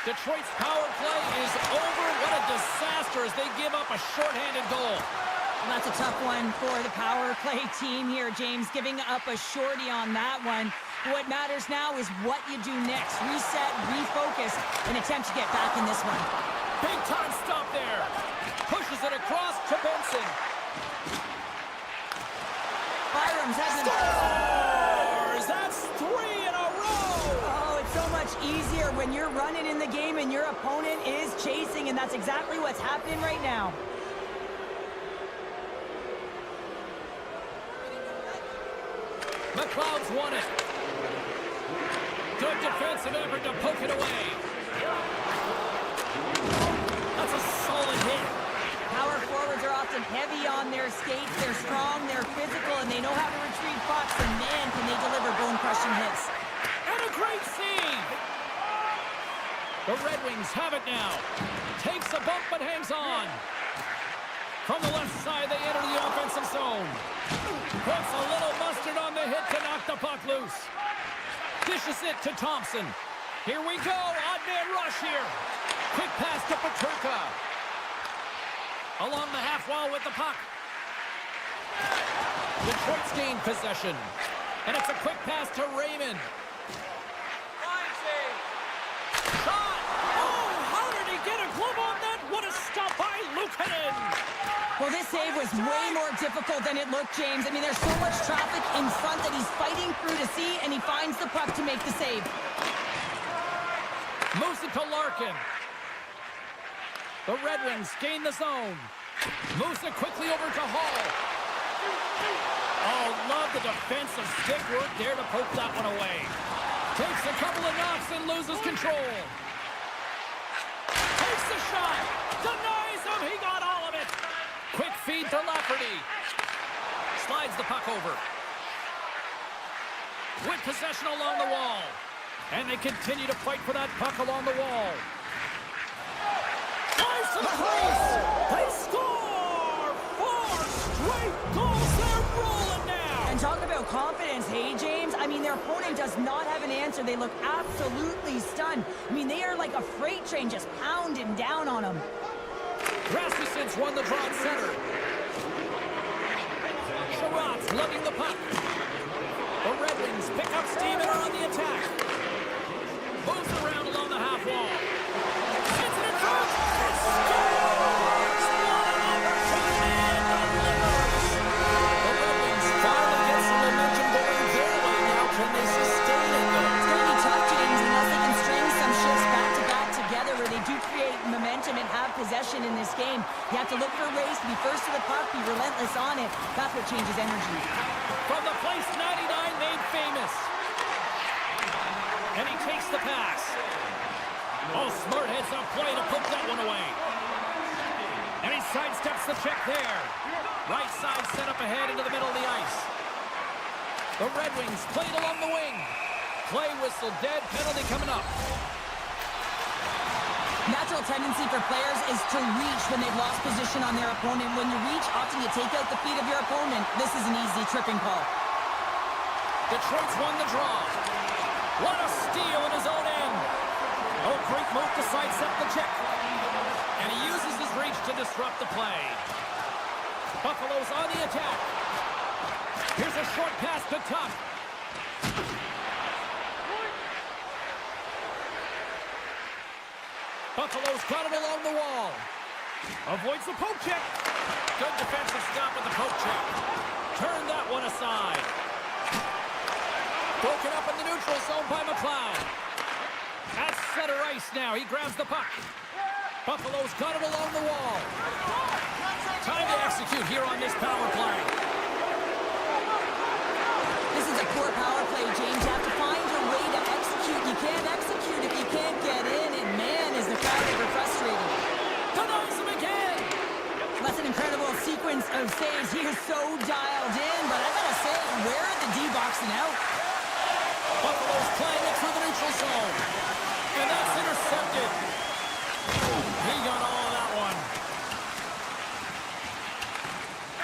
Detroit's power play is over. What a disaster as they give up a shorthanded goal. Well, that's a tough one for the power play team here, James, giving up a shorty on that one. What matters now is what you do next. Reset, refocus, and attempt to get back in this one. Big time stop there. Pushes it across to Benson. Byram's hasn't... Scores! That's 3 in a row! Oh, it's so much easier when you're running in the game and your opponent is chasing, and that's exactly what's happening right now. McLeod's won it. Good defensive effort to poke it away. That's a solid hit. Power forwards are often heavy on their skates. They're strong, they're physical, and they know how to retrieve pucks, and man, can they deliver bone-crushing hits. And a great save. The Red Wings have it now. Takes a bump but hangs on. From the left side, they enter the offensive zone. Puts a little mustard on the hit to knock the puck loose. Dishes it to Thompson. Here we go. Odd man rush here. Quick pass to Peterka. Along the half wall with the puck. Detroit's gained possession. And it's a quick pass to Raymond. Shot! Oh, how did he get a glove on that? What a stop by Luukkonen! Well, this save was way more difficult than it looked, James. I mean, there's so much traffic in front that he's fighting through to see, and he finds the puck to make the save. Moves it to Larkin. The Red Wings gain the zone. Moves it quickly over to Hall. Oh, love the defensive stick work there to poke that one away. Takes a couple of knocks and loses control. Takes the shot. Denies him. He got all of it. Quick feed to Lafferty. Slides the puck over. With possession along the wall. And they continue to fight for that puck along the wall. Flies to the crease. They score! 4 straight goals. They're rolling now. And talk about confidence, hey, James? I mean, their opponent does not have an answer. They look absolutely stunned. I mean, they are like a freight train just pounding down on them. Rasmussen's won the draw at center. Sherratt's lugging the puck. The Red Wings pick up steam and are on the attack. Moves around along the half wall. Hits it in front. And scores! What an opportunity and delivers! The Red Wings finally get some momentum going their way now. Can they sustain it, though? It's going to be tough, James, unless they can string some shifts back-to-back together where they do create momentum and have possession in this game. You have to look for ways to be first to the puck, be relentless on it. That's what changes energy. From the place 99 made famous. And he takes the pass. Oh, smart heads up play to put that one away. And he sidesteps the check there. Right side set up ahead into the middle of the ice. The Red Wings played along the wing. Play whistle dead, penalty coming up. Natural tendency for players is to reach when they've lost position on their opponent. When you reach, often you take out the feet of your opponent. This is an easy tripping call. Detroit's won the draw. What a steal in his own end. Oh, great move to sidestep the check. And he uses his reach to disrupt the play. Buffalo's on the attack. Here's a short pass to Tuck. Buffalo's got it along the wall. Avoids the poke check. Good defensive stop with the poke check. Turn that one aside. Broken up in the neutral zone by McLeod. At center ice now. He grabs the puck. Buffalo's got it along the wall. Time to execute here on this power play. This is a poor power play, James. You have to find a way to execute. You can't execute if you can't get in, and man, is the crowd ever frustrated. Denies him again. That's an incredible sequence of saves. He is so dialed in, but I gotta say, where are the D-boxing out? Buffalo's playing it through the neutral zone. And that's intercepted. He got all of that one.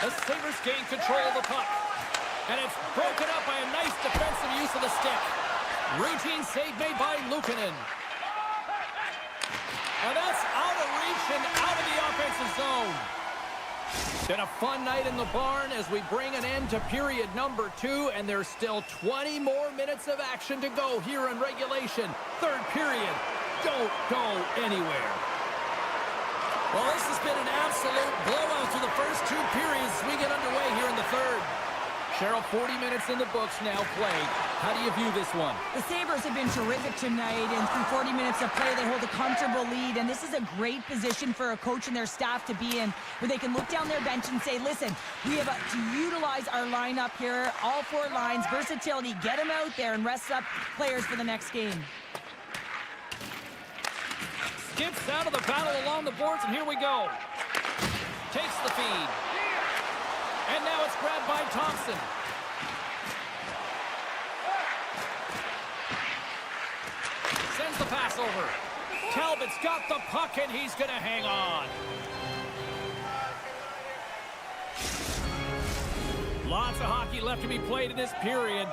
The Sabres gain control of the puck. And it's broken up by a nice defensive use of the stick. Routine save made by Luukkonen. And that's out of reach and out of the offensive zone. Been a fun night in the barn as we bring an end to period number 2, and there's still 20 more minutes of action to go here in regulation. Third period. Don't go anywhere. Well, this has been an absolute blowout through the first 2 periods as we get underway here in the third. Cheryl, 40 minutes in the books now played. How do you view this one? The Sabres have been terrific tonight, and through 40 minutes of play, they hold a comfortable lead, and this is a great position for a coach and their staff to be in, where they can look down their bench and say, listen, we have to utilize our lineup here, all 4 lines, versatility, get them out there and rest up players for the next game. Skips out of the battle along the boards, and here we go. Takes the feed. And now it's grabbed by Thompson. Sends the pass over. Talbot's got the puck, and he's going to hang on. Lots of hockey left to be played in this period.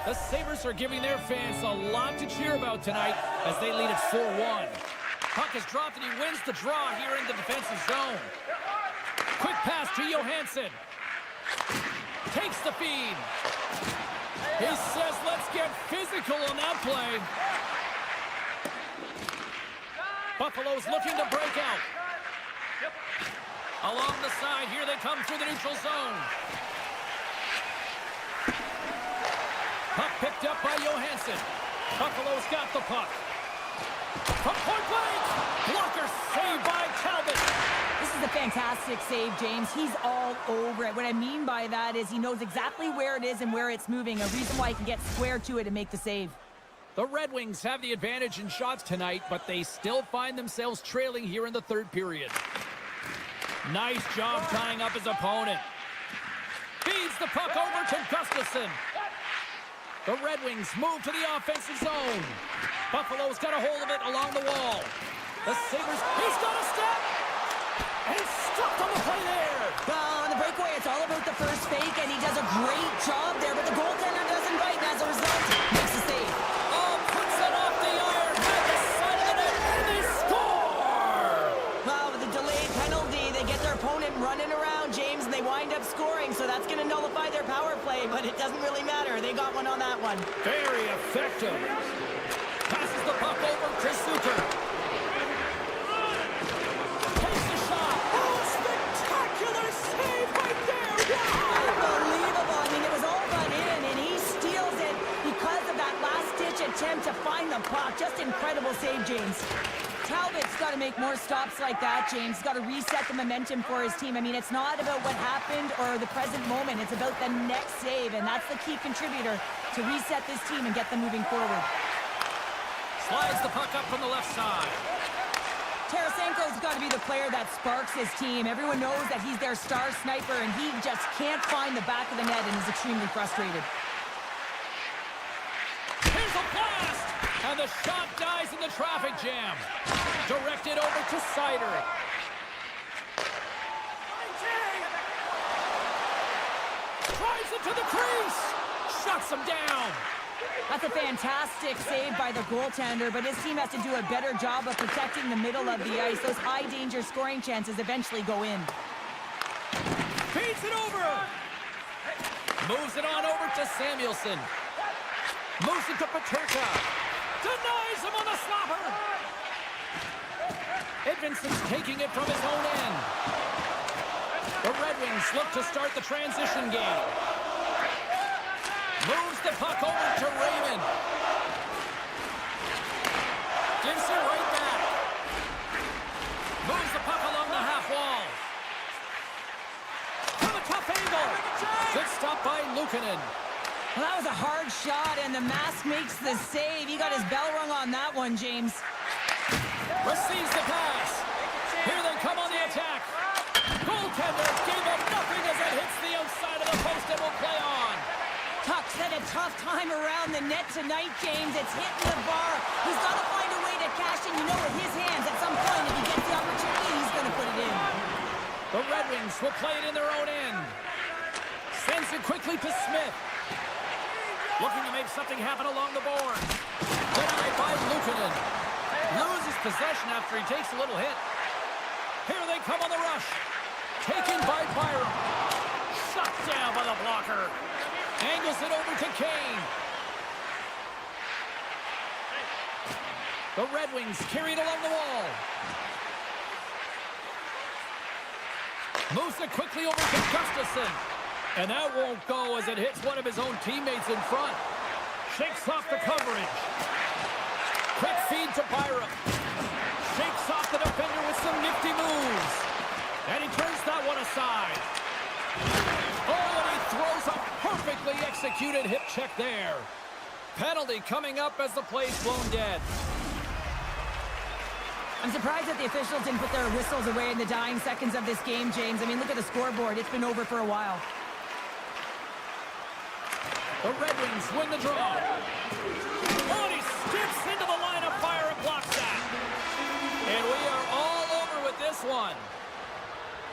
The Sabres are giving their fans a lot to cheer about tonight as they lead at 4-1. Puck is dropped, and he wins the draw here in the defensive zone. Quick pass to Johansson. Takes the feed. He says, let's get physical on that play. Buffalo's looking to break out. Along the side, here they come through the neutral zone. Puck picked up by Johansson. Buffalo's got the puck. From point blank. Blocker saved by Talbot. This is a fantastic save, James. He's all over it. What I mean by that is he knows exactly where it is and where it's moving. A reason why he can get square to it and make the save. The Red Wings have the advantage in shots tonight, but they still find themselves trailing here in the third period. Nice job tying up his opponent. Feeds the puck over to Gustafsson. The Red Wings move to the offensive zone. Buffalo's got a hold of it along the wall. The Sabres, he's got a step! And he's stopped on the play there! Well, on the breakaway, it's all about the first fake, and he does a great job there, but the goaltender doesn't bite, and as a result, makes the save. Oh, puts it off the iron, at the side of the net, and they score! Well, with a delayed penalty, they get their opponent running around, James, and they wind up scoring, so that's going to nullify their power play, but it doesn't really matter. They got one on that one. Very effective. Passes the puck over to Suter. Takes the shot. Oh, spectacular save right there. Wow. Unbelievable. I mean, it was all but in, and he steals it because of that last-ditch attempt to find the puck. Just incredible save, James. Talbot's got to make more stops like that, James. He's got to reset the momentum for his team. I mean, it's not about what happened or the present moment. It's about the next save, and that's the key contributor to reset this team and get them moving forward. Slides the puck up from the left side. Tarasenko's got to be the player that sparks his team. Everyone knows that he's their star sniper, and he just can't find the back of the net and is extremely frustrated. Here's a blast! And the shot dies in the traffic jam. Directed over to Sider. Drives it to the crease. Shuts him down. That's a fantastic save by the goaltender, but his team has to do a better job of protecting the middle of the ice. Those high-danger scoring chances eventually go in. Feeds it over. Moves it on over to Samuelson. Moves it to Paterka. Denies him on the slapper. Edvinson's taking it from his own end. The Red Wings look to start the transition game. Moves the puck over to Raymond. Gives it right back. Moves the puck along the half wall. From a tough angle. Good stop by Luukkonen. Well, that was a hard shot, and the mask makes the save. He got his bell rung on that one, James. Receives the pass. Here they come on the attack. Goaltender gave up nothing as it hits the outside of the post and will play on. Tuck's had a tough time around the net tonight, James. It's hitting the bar. He's got to find a way to cash in. You know, with his hands, at some point, if he gets the opportunity, he's going to put it in. The Red Wings will play it in their own end. Sends it quickly to Smith. Looking to make something happen along the board. Denied by Luukkonen. Loses possession after he takes a little hit. Here they come on the rush. Taken by Byram. Shut down by the blocker. Angles it over to Kane. The Red Wings carry it along the wall. Moves it quickly over to Gustafsson. And that won't go as it hits one of his own teammates in front. Shakes off the coverage. Quick feed to Byram. Shakes off the defender with some nifty moves. And he turns that one aside. Oh, and he throws a perfectly executed hip check there. Penalty coming up as the play's blown dead. I'm surprised that the officials didn't put their whistles away in the dying seconds of this game, James. I mean, look at the scoreboard. It's been over for a while. The Red Wings win the draw. Oh, and he skips into the line of fire and blocks that. And we are all over with this one.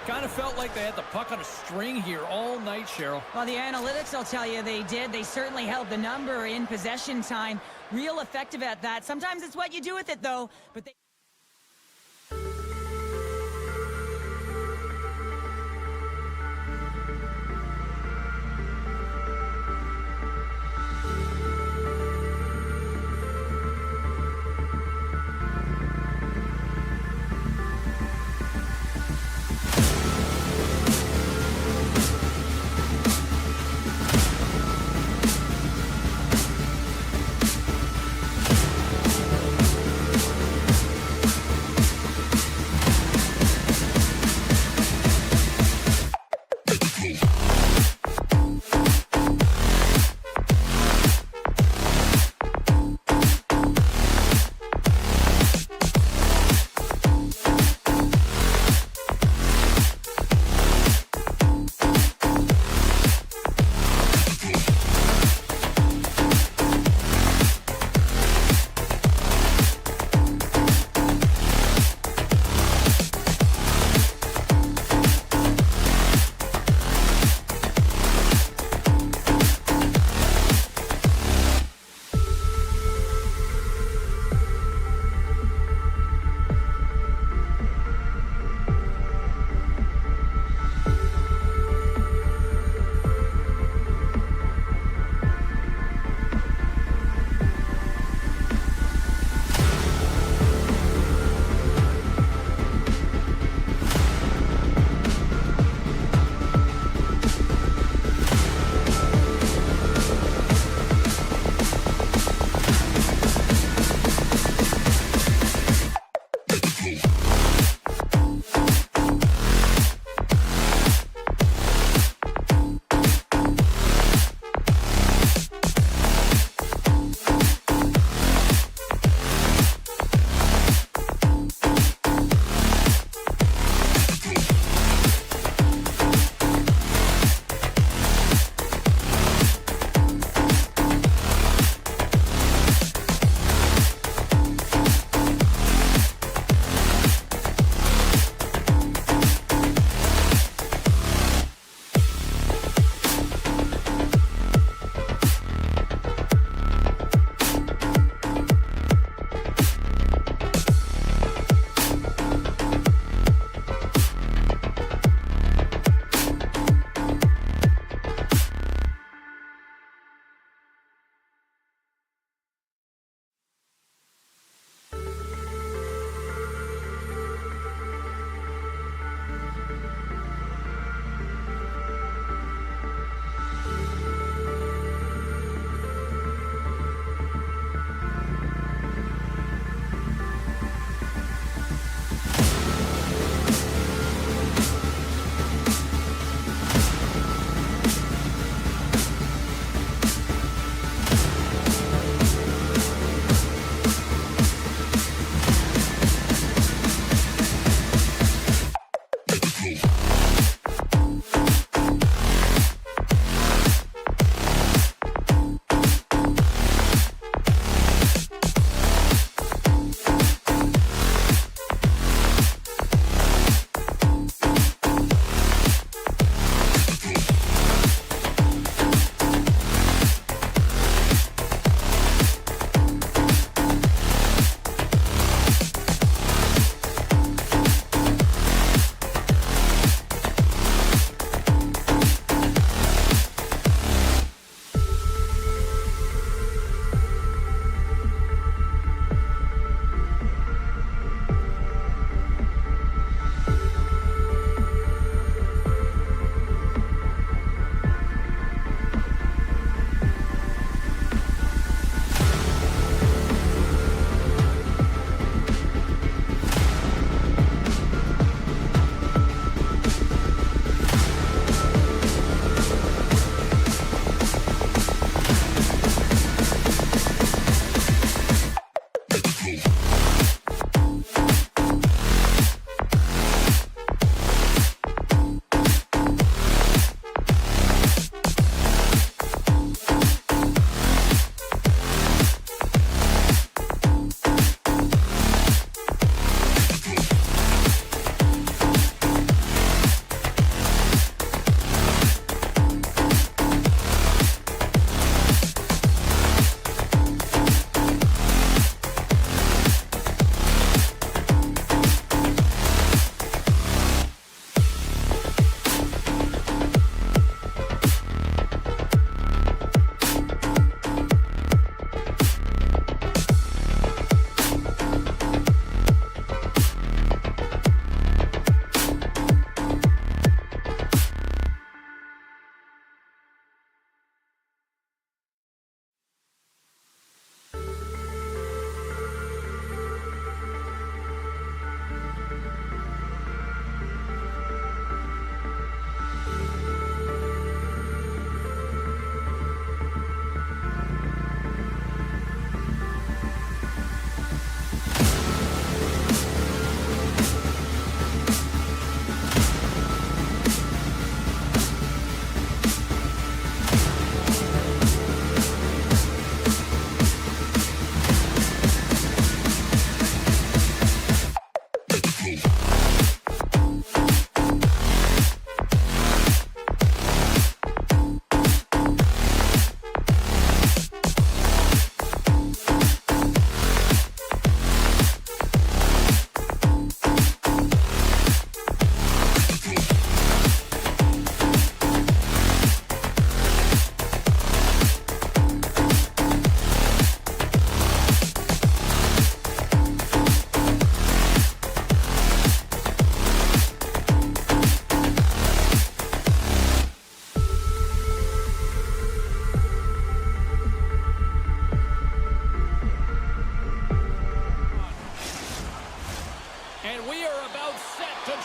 Kind of felt like they had the puck on a string here all night, Cheryl. Well, the analytics will tell you they did. They certainly held the number in possession time. Real effective at that. Sometimes it's what you do with it, though. But they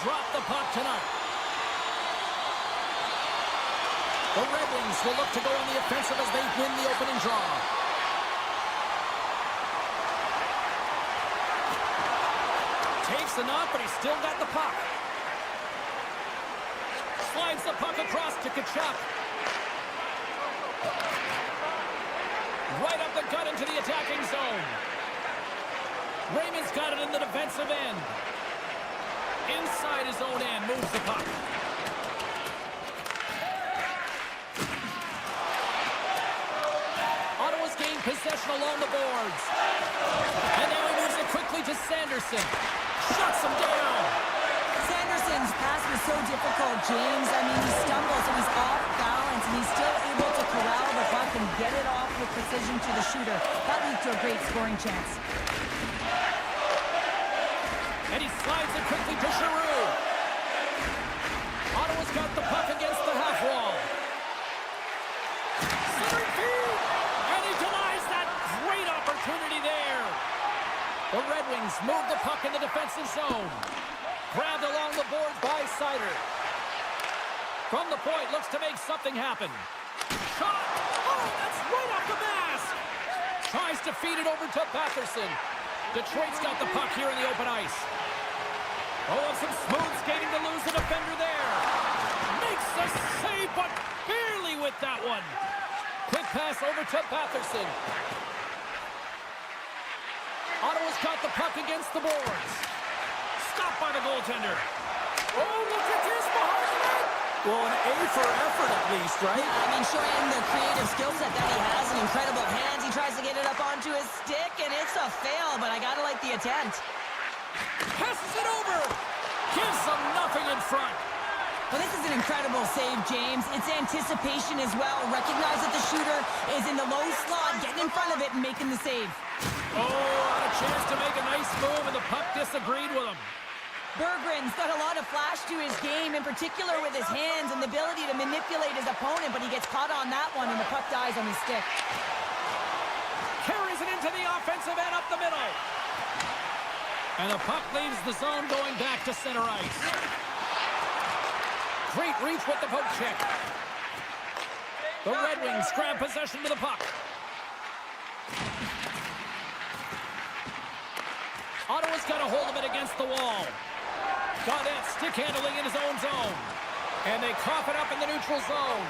drop the puck tonight. The Red Wings will look to go on the offensive as they win the opening draw. Takes the knock, but he's still got the puck. Slides the puck across to Kachuk. Right up the gut into the attacking zone. Raymond's got it in the defensive end. Inside his own end, moves the puck. Ottawa's gained possession along the boards. And now he moves it quickly to Sanderson. Shuts him down. Sanderson's pass was so difficult, James. I mean, he stumbles and he's off balance, and he's still able to corral the puck and get it off with precision to the shooter. That leads to a great scoring chance. And he slides it quickly to Giroux. Ottawa's got the puck against the half wall. Centering feed! And he denies that great opportunity there. The Red Wings move the puck in the defensive zone. Grabbed along the board by Seider. From the point, looks to make something happen. Shot! Oh, that's right off the mask! Tries to feed it over to Batherson. Detroit's got the puck here in the open ice. Oh, and some smooth skating to lose the defender there. Makes the save, but barely with that one. Quick pass over to Batherson. Ottawa's got the puck against the boards. Stopped by the goaltender. Oh, look at this behind the net. Well, an A for effort at least, right? Yeah, I mean, showing the creative skill set that he has and incredible hands. He tries to get it up onto his stick, and it's a fail, but I gotta like the attempt. Passes it over. Gives them nothing in front. Well, this is an incredible save, James. It's anticipation as well. Recognize that the shooter is in the low slot, getting in front of it and making the save. Oh, had a chance to make a nice move, and the puck disagreed with him. Berggren's got a lot of flash to his game, in particular with his hands and the ability to manipulate his opponent, but he gets caught on that one, and the puck dies on his stick. Carries it into the offensive end up the middle. And the puck leaves the zone going back to center ice. Great reach with the poke check. The Red Wings grab possession to the puck. Ottawa's got a hold of it against the wall. Gaudette stick handling in his own zone. And they cough it up in the neutral zone.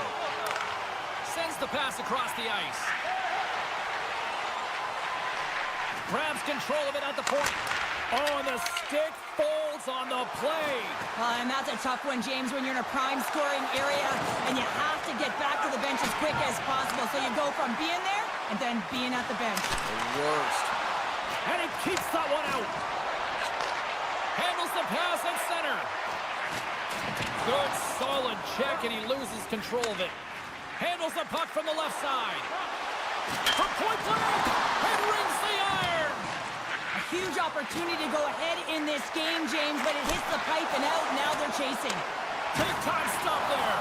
Sends the pass across the ice. Grabs control of it at the point. Oh, and the stick folds on the play. And that's a tough one, James, when you're in a prime scoring area and you have to get back to the bench as quick as possible. So you go from being there and then being at the bench. The worst. And he keeps that one out. Handles the pass at center. Good, solid check, and he loses control of it. Handles the puck from the left side. From point blank, and rings the iron. A huge opportunity to go ahead in this game, James, but it hits the pipe and out. Now they're chasing. Big time stop there.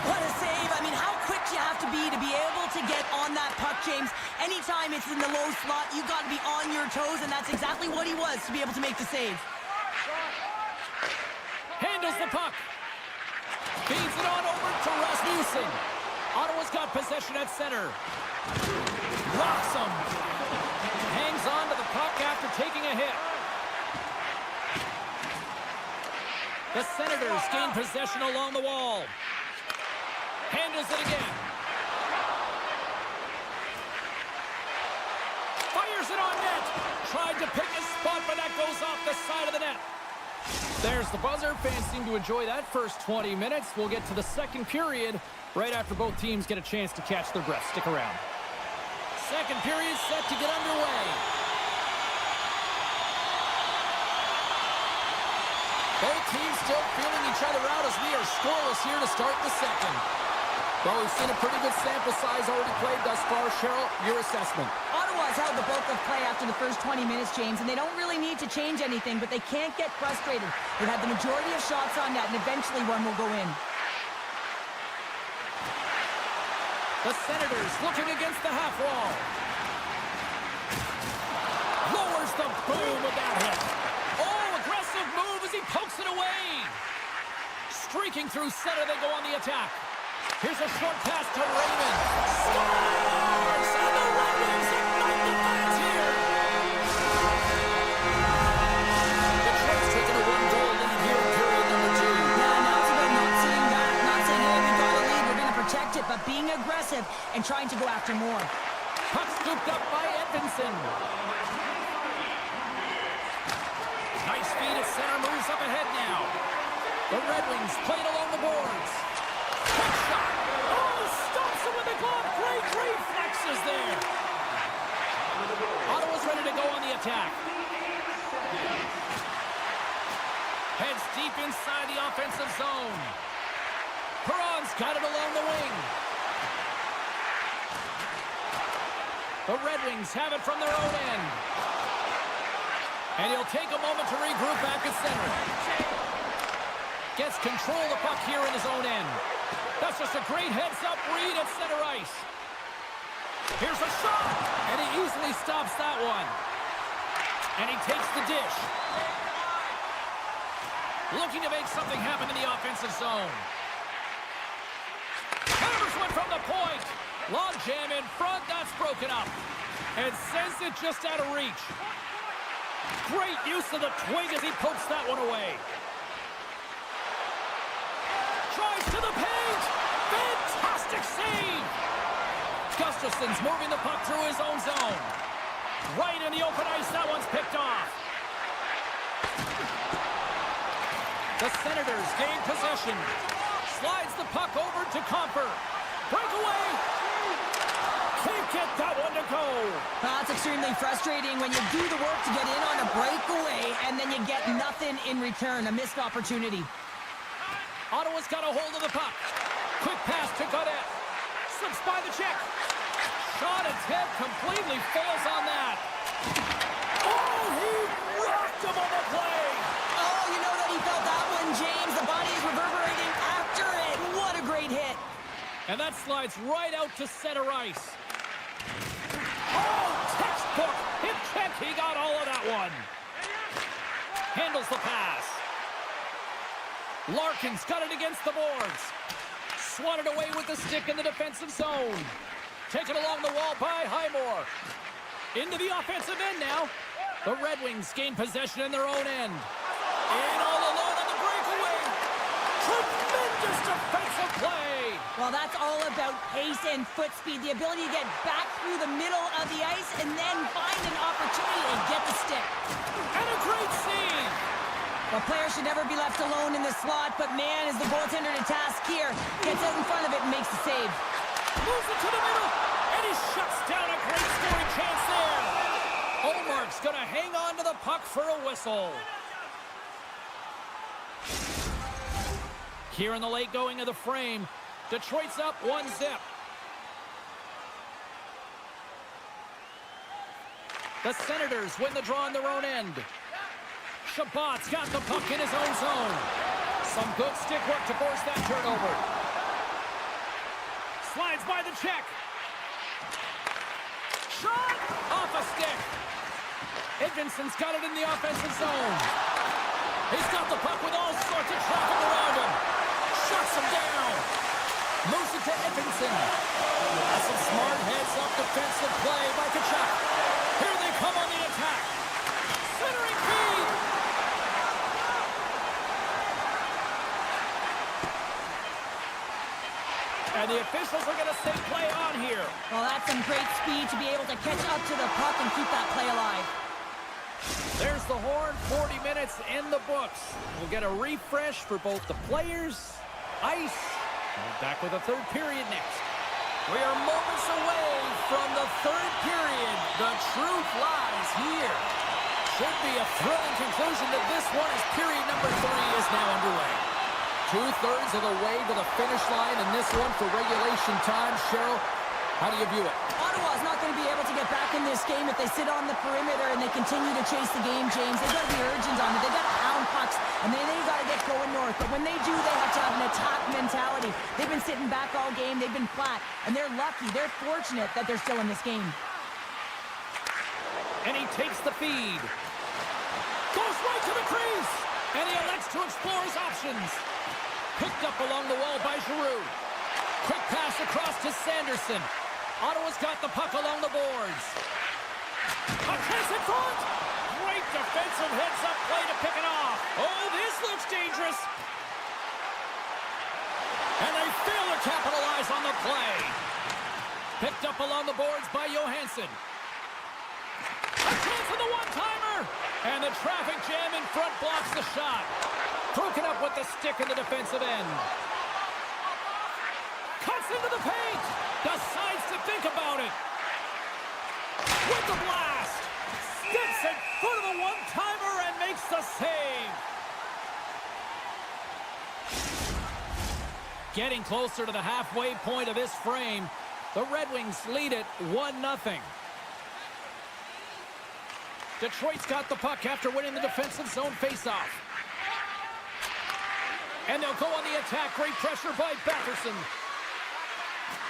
What a save. I mean, how quick you have to be able to get on that puck, James. Anytime it's in the low slot, you got to be on your toes, and that's exactly what he was to be able to make the save. Handles the puck. Feeds it on over to Rasmussen. Ottawa's got possession at center. Rocks him. Hangs on to the puck after taking a hit. The Senators gain possession along the wall. Handles it again. Fires it on net. Tried to pick a spot, but that goes off the side of the net. There's the buzzer. Fans seem to enjoy that first 20 minutes. We'll get to the second period right after both teams get a chance to catch their breath. Stick around. Second period set to get underway. Both teams still feeling each other out as we are scoreless here to start the second. Well, we've seen a pretty good sample size already played thus far. Cheryl, your assessment. Ottawa's held the bulk of play after the first 20 minutes, James, and they don't really need to change anything, but they can't get frustrated. They've had the majority of shots on net, and eventually one will go in. The Senators looking against the half wall. Lowers the boom with that hit. Oh, aggressive move as he pokes it away. Streaking through center, they go on the attack. Here's a short pass to Raymond. Scores! And the Red Wings ignite the fans here. Detroit's taking a one-goal lead here in period number 2. Yeah, now it's about not sitting back, not saying, hey, we got a lead, we're going to protect it, but being aggressive and trying to go after more. Puck scooped up by Edvinsson. Nice feed at center, moves up ahead now. The Red Wings played along the boards. Quick shot. Oh, stops him with the glove. Great reflexes there. Ottawa's ready to go on the attack. Heads deep inside the offensive zone. Perron's got it along the wing. The Red Wings have it from their own end. And he'll take a moment to regroup back at center. Gets control of the puck here in his own end. That's just a great heads-up read at center ice. Here's a shot, and he easily stops that one. And he takes the dish. Looking to make something happen in the offensive zone. Sabres went from the point. Log jam in front, that's broken up. And sends it just out of reach. Great use of the twig as he pokes that one away. Tries to the paint. Fantastic save. Gustafson's moving the puck through his own zone. Right in the open ice, that one's picked off. The Senators gain possession. Slides the puck over to Comper. Breakaway. Can't get that one to go. That's extremely frustrating when you do the work to get in on a breakaway and then you get nothing in return, a missed opportunity. Ottawa's got a hold of the puck. Quick pass to Godet. Slips by the check. Shot attempt completely fails on that. Oh, he rocked him on the play. Oh, you know that he felt that one, James. The body is reverberating after it. What a great hit. And that slides right out to center ice. Oh, textbook. Hip check. He got all of that one. Handles the pass. Larkin's got it against the boards. Swatted away with the stick in the defensive zone. Taken along the wall by Highmore. Into the offensive end now. The Red Wings gain possession in their own end. In all alone on the breakaway. Tremendous defensive play. Well, that's all about pace and foot speed. The ability to get back through the middle of the ice and then find an opportunity to get the stick. And a great save. The player should never be left alone in the slot, but man, is the goaltender to task here. Gets out in front of it and makes the save. Moves it to the middle, and he shuts down a great scoring chance there. Olmark's going to hang on to the puck for a whistle. Here in the late going of the frame, Detroit's up 1-0. The Senators win the draw on their own end. Shabbat's got the puck in his own zone. Some good stick work to force that turnover. Slides by the check. Shot! Off a stick. Edvinson's got it in the offensive zone. He's got the puck with all sorts of traffic around him. Shuts him down. Moves it to Edvinsson. That's some smart heads-up defensive play by Tkachuk. Here they come on the attack. Centering feed. And the officials are going to say play on here. Well, that's some great speed to be able to catch up to the puck and keep that play alive. There's the horn, 40 minutes in the books. We'll get a refresh for both the players, ice, and we're back with a third period next. We are moments away from the third period. The truth lies here. Should be a thrilling conclusion to this one as period number 3 is now underway. 2/3 of the way to the finish line in this one for regulation time. Cheryl, how do you view it? Ottawa's not going to be able to get back in this game if they sit on the perimeter and they continue to chase the game, James. They've got to be urgent on it. They've got to pound pucks, and then they've got to get going north. But when they do, they have to have an attack mentality. They've been sitting back all game. They've been flat, and they're lucky. They're fortunate that they're still in this game. And he takes the feed. Goes right to the crease, and he elects to explore his options. Picked up along the wall by Giroux. Quick pass across to Sanderson. Ottawa's got the puck along the boards. A chance in front! Great defensive heads-up play to pick it off. Oh, this looks dangerous. And they fail to capitalize on the play. Picked up along the boards by Johansson. A chance for the one-timer! And the traffic jam in front blocks the shot. Broken up with the stick in the defensive end. Cuts into the paint! Decides to think about it. With the blast! Steps in front of the one-timer and makes the save. Getting closer to the halfway point of this frame, the Red Wings lead it 1-0. Detroit's got the puck after winning the defensive zone faceoff. And they'll go on the attack. Great pressure by Batherson.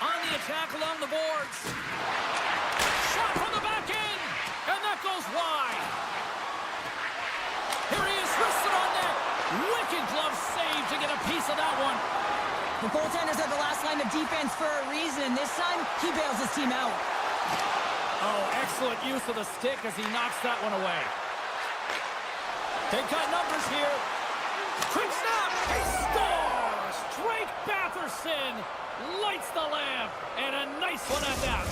On the attack along the boards. Shot from the back end. And that goes wide. Here he is, wristed on net. Wicked glove save to get a piece of that one. The goaltenders are the last line of defense for a reason. This time, he bails his team out. Oh, excellent use of the stick as he knocks that one away. They've got numbers here. Quick snap! He scores! Drake Batherson lights the lamp, and a nice one at that.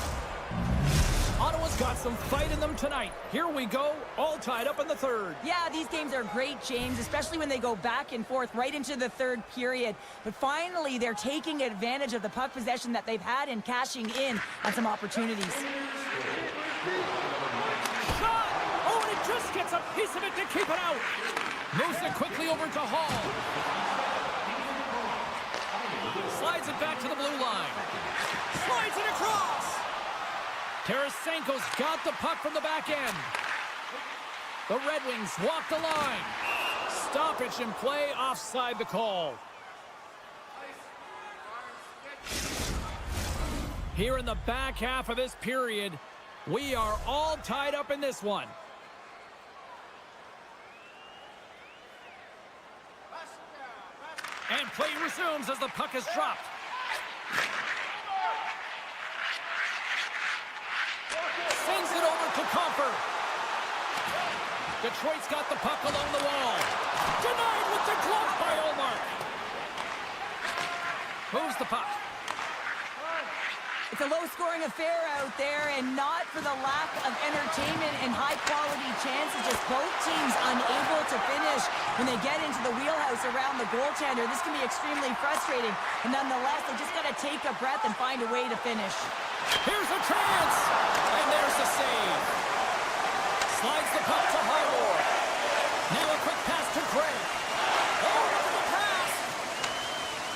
Ottawa's got some fight in them tonight. Here we go, all tied up in the third. Yeah, these games are great, James, especially when they go back and forth right into the third period. But finally, they're taking advantage of the puck possession that they've had and cashing in on some opportunities. Shot! Oh, and it just gets a piece of it to keep it out. Moves it quickly over to Hall. Slides it back to the blue line. Slides it across. Tarasenko's got the puck from the back end. The Red Wings walk the line. Stoppage in play, offside the call. Here in the back half of this period, we are all tied up in this one. And play resumes as the puck is dropped. Sends it over to Comfort. Detroit's got the puck along the wall. Denied with the glove by Ullmark. Moves the puck. It's a low-scoring affair out there, and not for the lack of entertainment and high-quality chances. Just both teams unable to finish when they get into the wheelhouse around the goaltender. This can be extremely frustrating, and nonetheless, they just got to take a breath and find a way to finish. Here's a chance, and there's the save. Slides the puck to Highmore. Now a quick pass to Gray. Oh, look at the pass.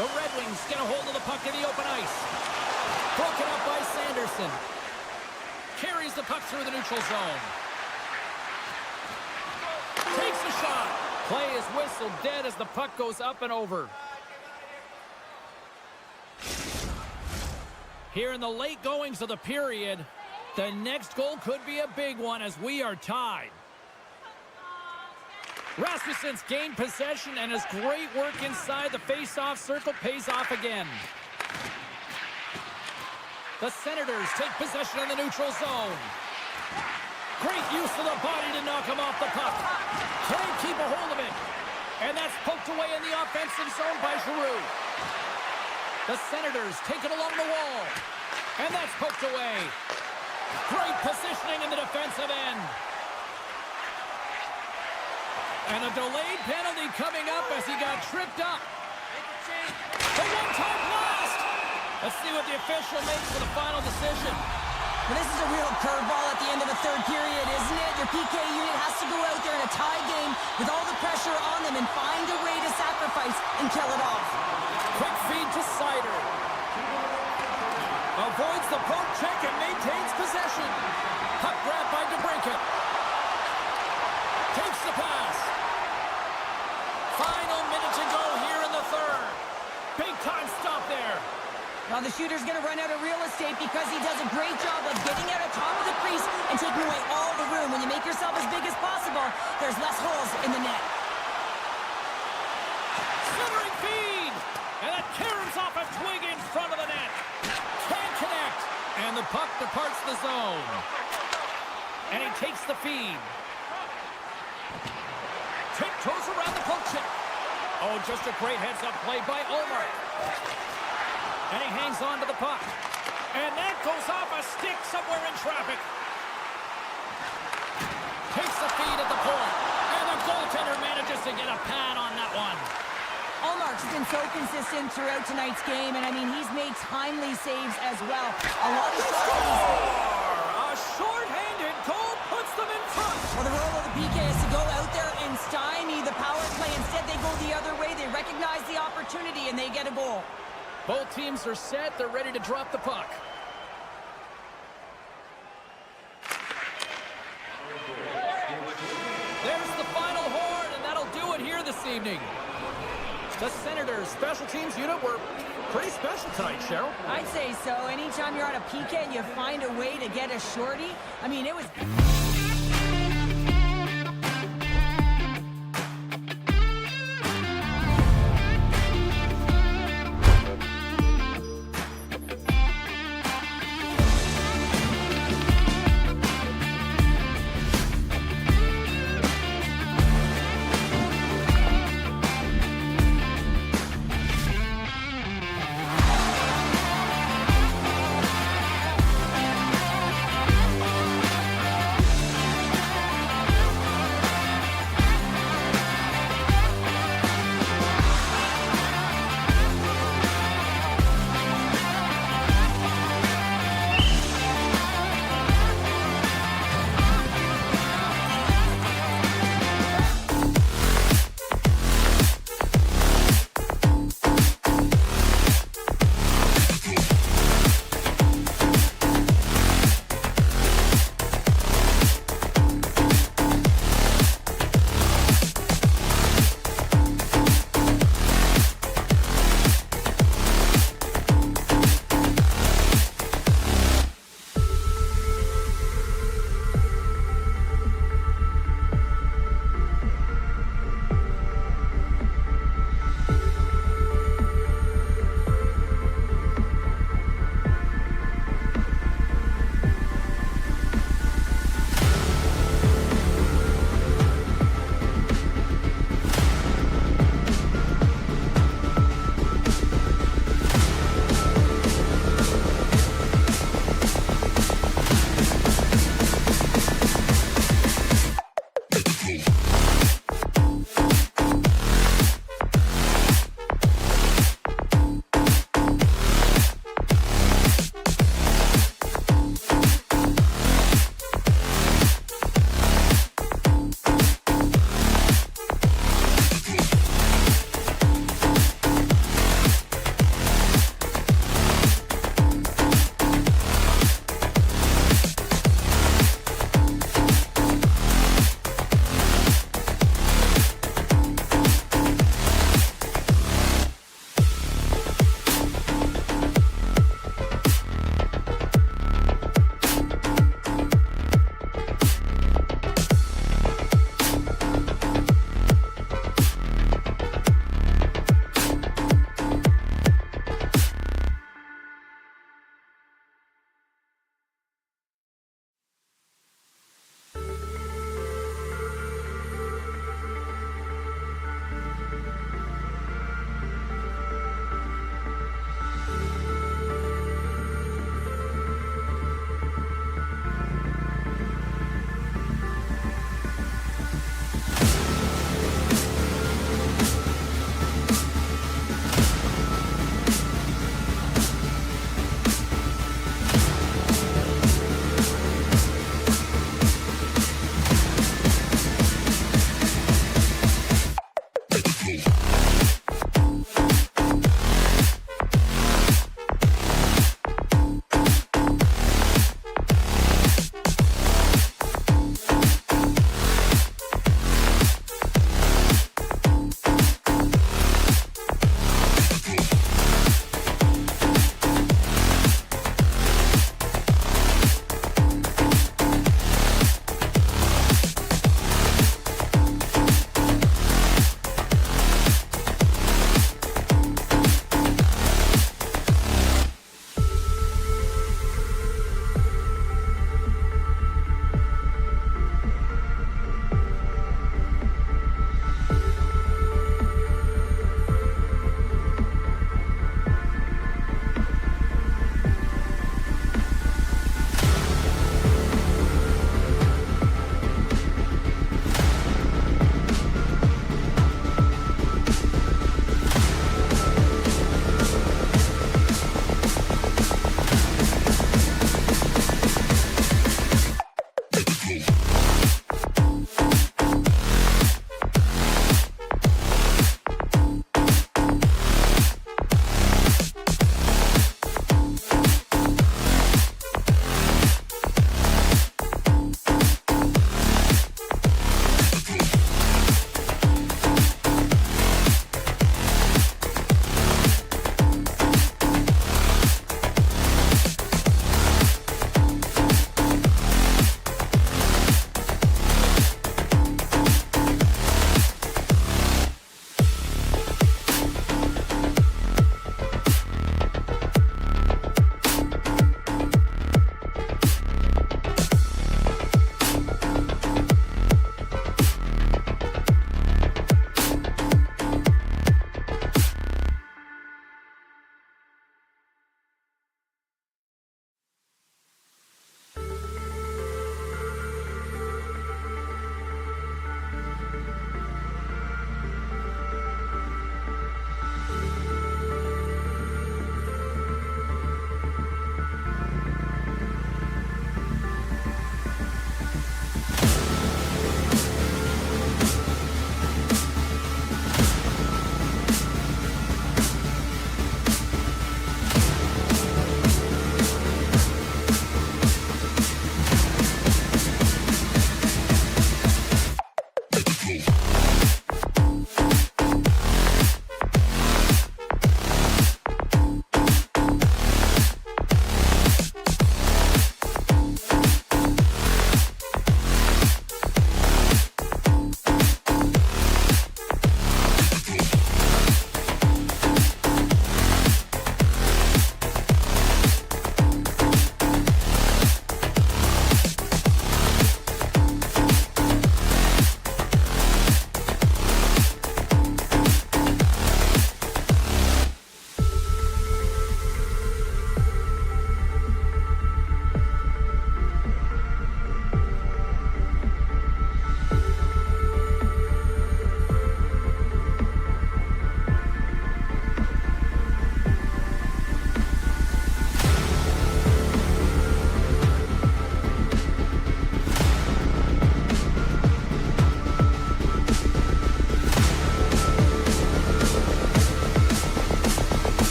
The Red Wings get a hold of the puck in the open ice. Broken up by Sanderson. Carries the puck through the neutral zone. Takes the shot. Play is whistled dead as the puck goes up and over. Here in the late goings of the period, the next goal could be a big one as we are tied. Rasmussen's gained possession, and his great work inside the face-off circle pays off again. The Senators take possession in the neutral zone. Great use of the body to knock him off the puck. Can't keep a hold of it. And that's poked away in the offensive zone by Giroux. The Senators take it along the wall. And that's poked away. Great positioning in the defensive end. And a delayed penalty coming up as he got tripped up. The one-time blast. Let's see what the official makes for the final decision. Well, this is a real curveball at the end of the third period, isn't it? Your PK unit has to go out there in a tie game with all the pressure on them and find a way to sacrifice and kill it off. Quick feed to Sider. Avoids the poke check and maintains possession. Puck grab by DeBrincat. Takes the pass. Final minute to go here in the third. Big time stop there. Well, the shooter's going to run out of real estate because he does a great job of getting out of top of the crease and taking away all the room. When you make yourself as big as possible, there's less holes in the net. Centering feed. a twig in front of the net. Can't connect. And the puck departs the zone. And he takes the feed. Tiptoes around the poke check. Oh, just a great heads-up play by Omar. And he hangs on to the puck. And that goes off a stick somewhere in traffic. Takes the feed at the point. And the goaltender manages to get a pad on that one. Allmark's been so consistent throughout tonight's game, and I mean, he's made timely saves as well. A lot of A short-handed goal puts them in front. Well, the role of the PK is to go out there and stymie the power play. Instead, they go the other way. They recognize the opportunity, and they get a goal. Both teams are set. They're ready to drop the puck. There's the final horn, and that'll do it here this evening. The Senators' special teams unit were pretty special tonight, Cheryl. I'd say so. Anytime you're on a PK and you find a way to get a shorty, I mean, it was...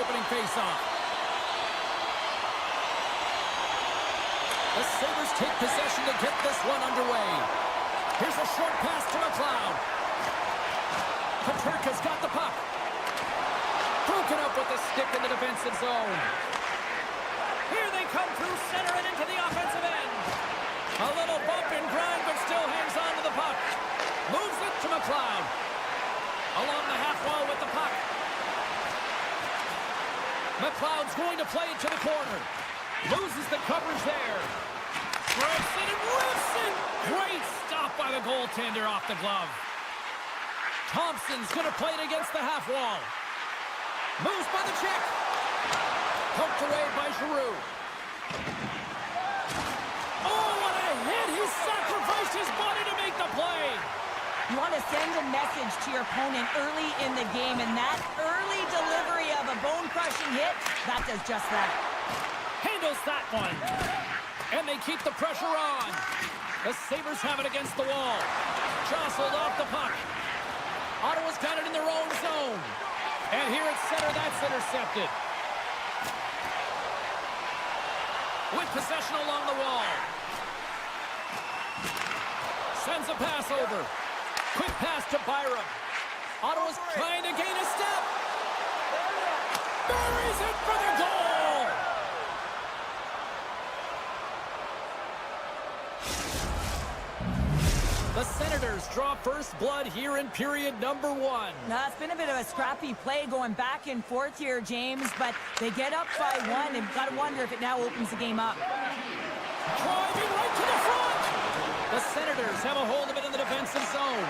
opening faceoff. The Sabres take possession to get this one underway. Here's a short pass to McLeod. Paterka's got the puck. Broken up with the stick in the defensive zone. Here they come through center and into the offensive end. A little bump and grind, but still hangs on to the puck. Moves it to McLeod. Along the half wall with the puck. McLeod's going to play it to the corner. Loses the coverage there. Breaks it and rips it. Great stop by the goaltender off the glove. Thompson's going to play it against the half wall. Moves by the check. Poked away by Giroux. Oh, what a hit! He sacrificed his body to make the play. You want to send a message to your opponent early in the game, and that early delivery of a bone-crushing hit, that does just that. Handles that one. And they keep the pressure on. The Sabres have it against the wall. Jostled off the puck. Ottawa's got it in their own zone. And here at center, that's intercepted. With possession along the wall. Sends a pass over. Quick pass to Byram. Ottawa's trying to gain a step. Buries it for the goal. The Senators draw first blood here in period number 1. Now, it's been a bit of a scrappy play going back and forth here, James, but they get up by 1, and got to wonder if it now opens the game up. Driving right to the front. The Senators have a hold of it in the defensive zone.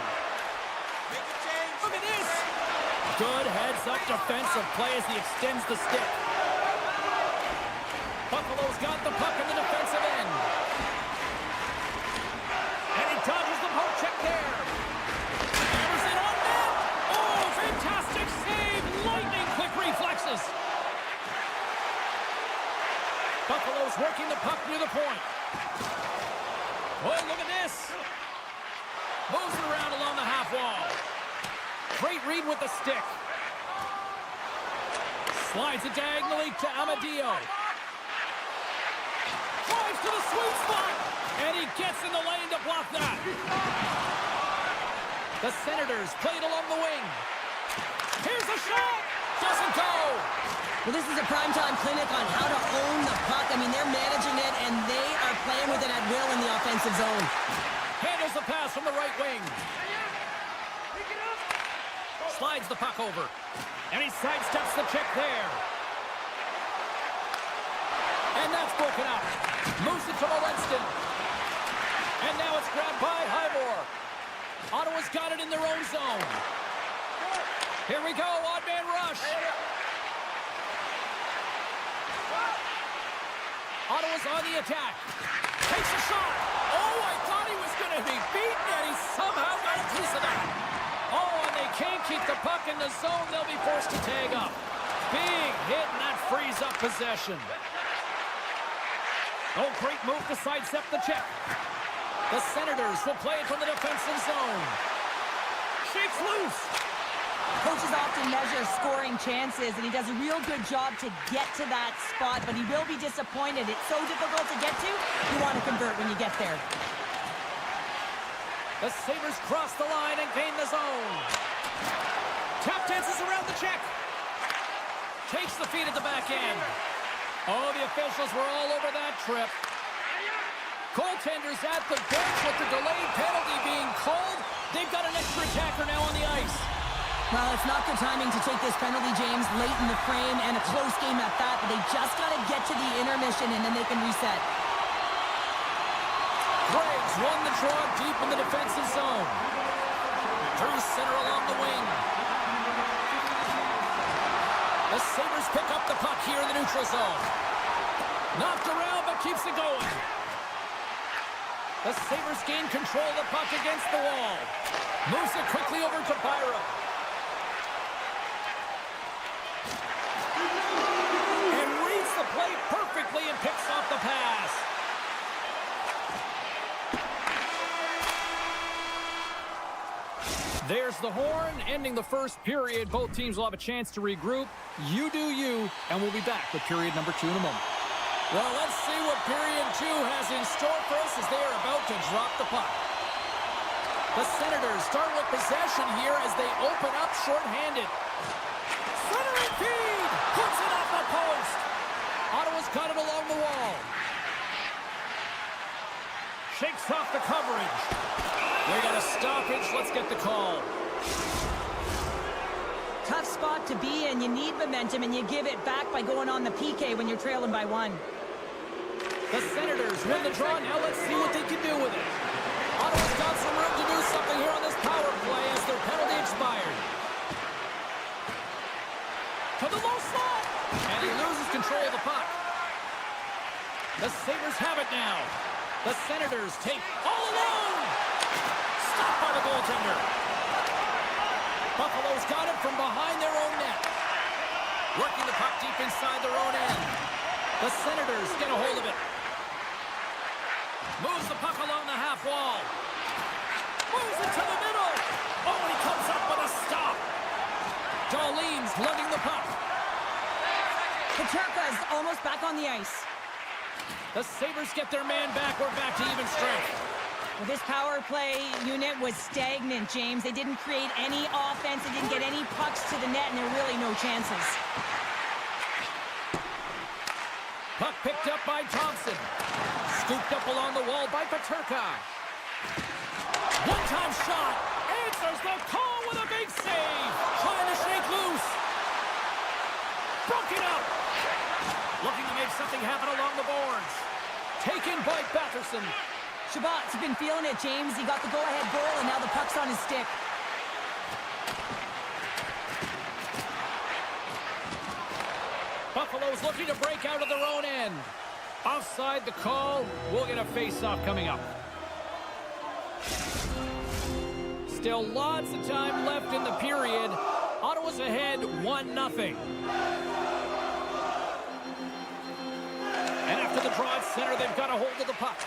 Look at this. Good heads-up defensive play as he extends the stick. Buffalo's got the puck in the defensive end. And he dodges the poke check there. Hammers it on net. Oh, fantastic save. Lightning quick reflexes. Buffalo's working the puck near the point. Oh, look at this. Moves it around along the half wall. Great read with the stick. Slides it diagonally to Amadio. Drives to the sweet spot. And he gets in the lane to block that. The Senators play it along the wing. Here's the shot. Doesn't go. Well, this is a primetime clinic on how to own the puck. I mean, they're managing it, and they are playing with it at will in the offensive zone. Handles the pass from the right wing. Slides the puck over. And he sidesteps the check there. And that's broken up. Moves it to Wenston. And now it's grabbed by Highmore. Ottawa's got it in their own zone. Here we go, odd man rush. Ottawa's on the attack. Takes a shot. Oh, I thought he was going to be beaten, and he somehow got a piece of that. Oh, and they can't keep the puck in the zone. They'll be forced to tag up. Big hit, and that frees up possession. Oh, great move to sidestep the check. The Senators will play it from the defensive zone. Shakes loose. Coaches often measure scoring chances, and he does a real good job to get to that spot, but he will be disappointed. It's so difficult to get to, you want to convert when you get there. The Sabres cross the line and gain the zone. Tap dances around the check. Takes the feed at the back end. Oh, the officials were all over that trip. Goaltenders at the bench with the delayed penalty being called. They've got an extra attacker now on the ice. Well, it's not good timing to take this penalty, James, late in the frame, and a close game at that, but they just got to get to the intermission, and then they can reset. Greggs won the draw deep in the defensive zone. Through center along the wing. The Sabres pick up the puck here in the neutral zone. Knocked around, but keeps it going. The Sabres gain control of the puck against the wall. Moves it quickly over to Byram. And reads the play perfectly and picks off the pass. There's the horn, ending the first period. Both teams will have a chance to regroup. You do you, and we'll be back with period number 2 in a moment. Well, let's see what period 2 has in store for us as they are about to drop the puck. The Senators start with possession here as they open up shorthanded. Centering feed! Puts it off the post! Ottawa's got it along the wall. Shakes off the coverage. We got a stoppage. Let's get the call. Tough spot to be in. You need momentum, and you give it back by going on the PK when you're trailing by 1. The Senators win the draw. Now let's see what they can do with it. Ottawa's got some room to do something here on this power play as their penalty expired. To the low slot. And he loses control of the puck. The Sabres have it now. The Senators take all alone. Stopped by the goaltender. Buffalo's got it from behind their own net. Working the puck deep inside their own end. The Senators get a hold of it. Moves the puck along the half wall. Moves it to the middle. Oh, and he comes up with a stop. Darlene's lugging the puck. Peterka's almost back on the ice. The Sabres get their man back. We're back to even strength. Well, this power play unit was stagnant, James. They didn't create any offense. They didn't get any pucks to the net, and there were really no chances. Puck picked up by Thompson. Scooped up along the wall by Peterka. One-time shot. Answers the call with a big save. Trying to shake loose. Broken up. Looking to make something happen along the boards. Taken by Batherson. Shabbat's been feeling it, James. He got the go-ahead goal, and now the puck's on his stick. Buffalo's looking to break out of their own end. Offside the call. We'll get a face-off coming up. Still lots of time left in the period. Ottawa's ahead 1-0. And after the draw at center, they've got a hold of the puck.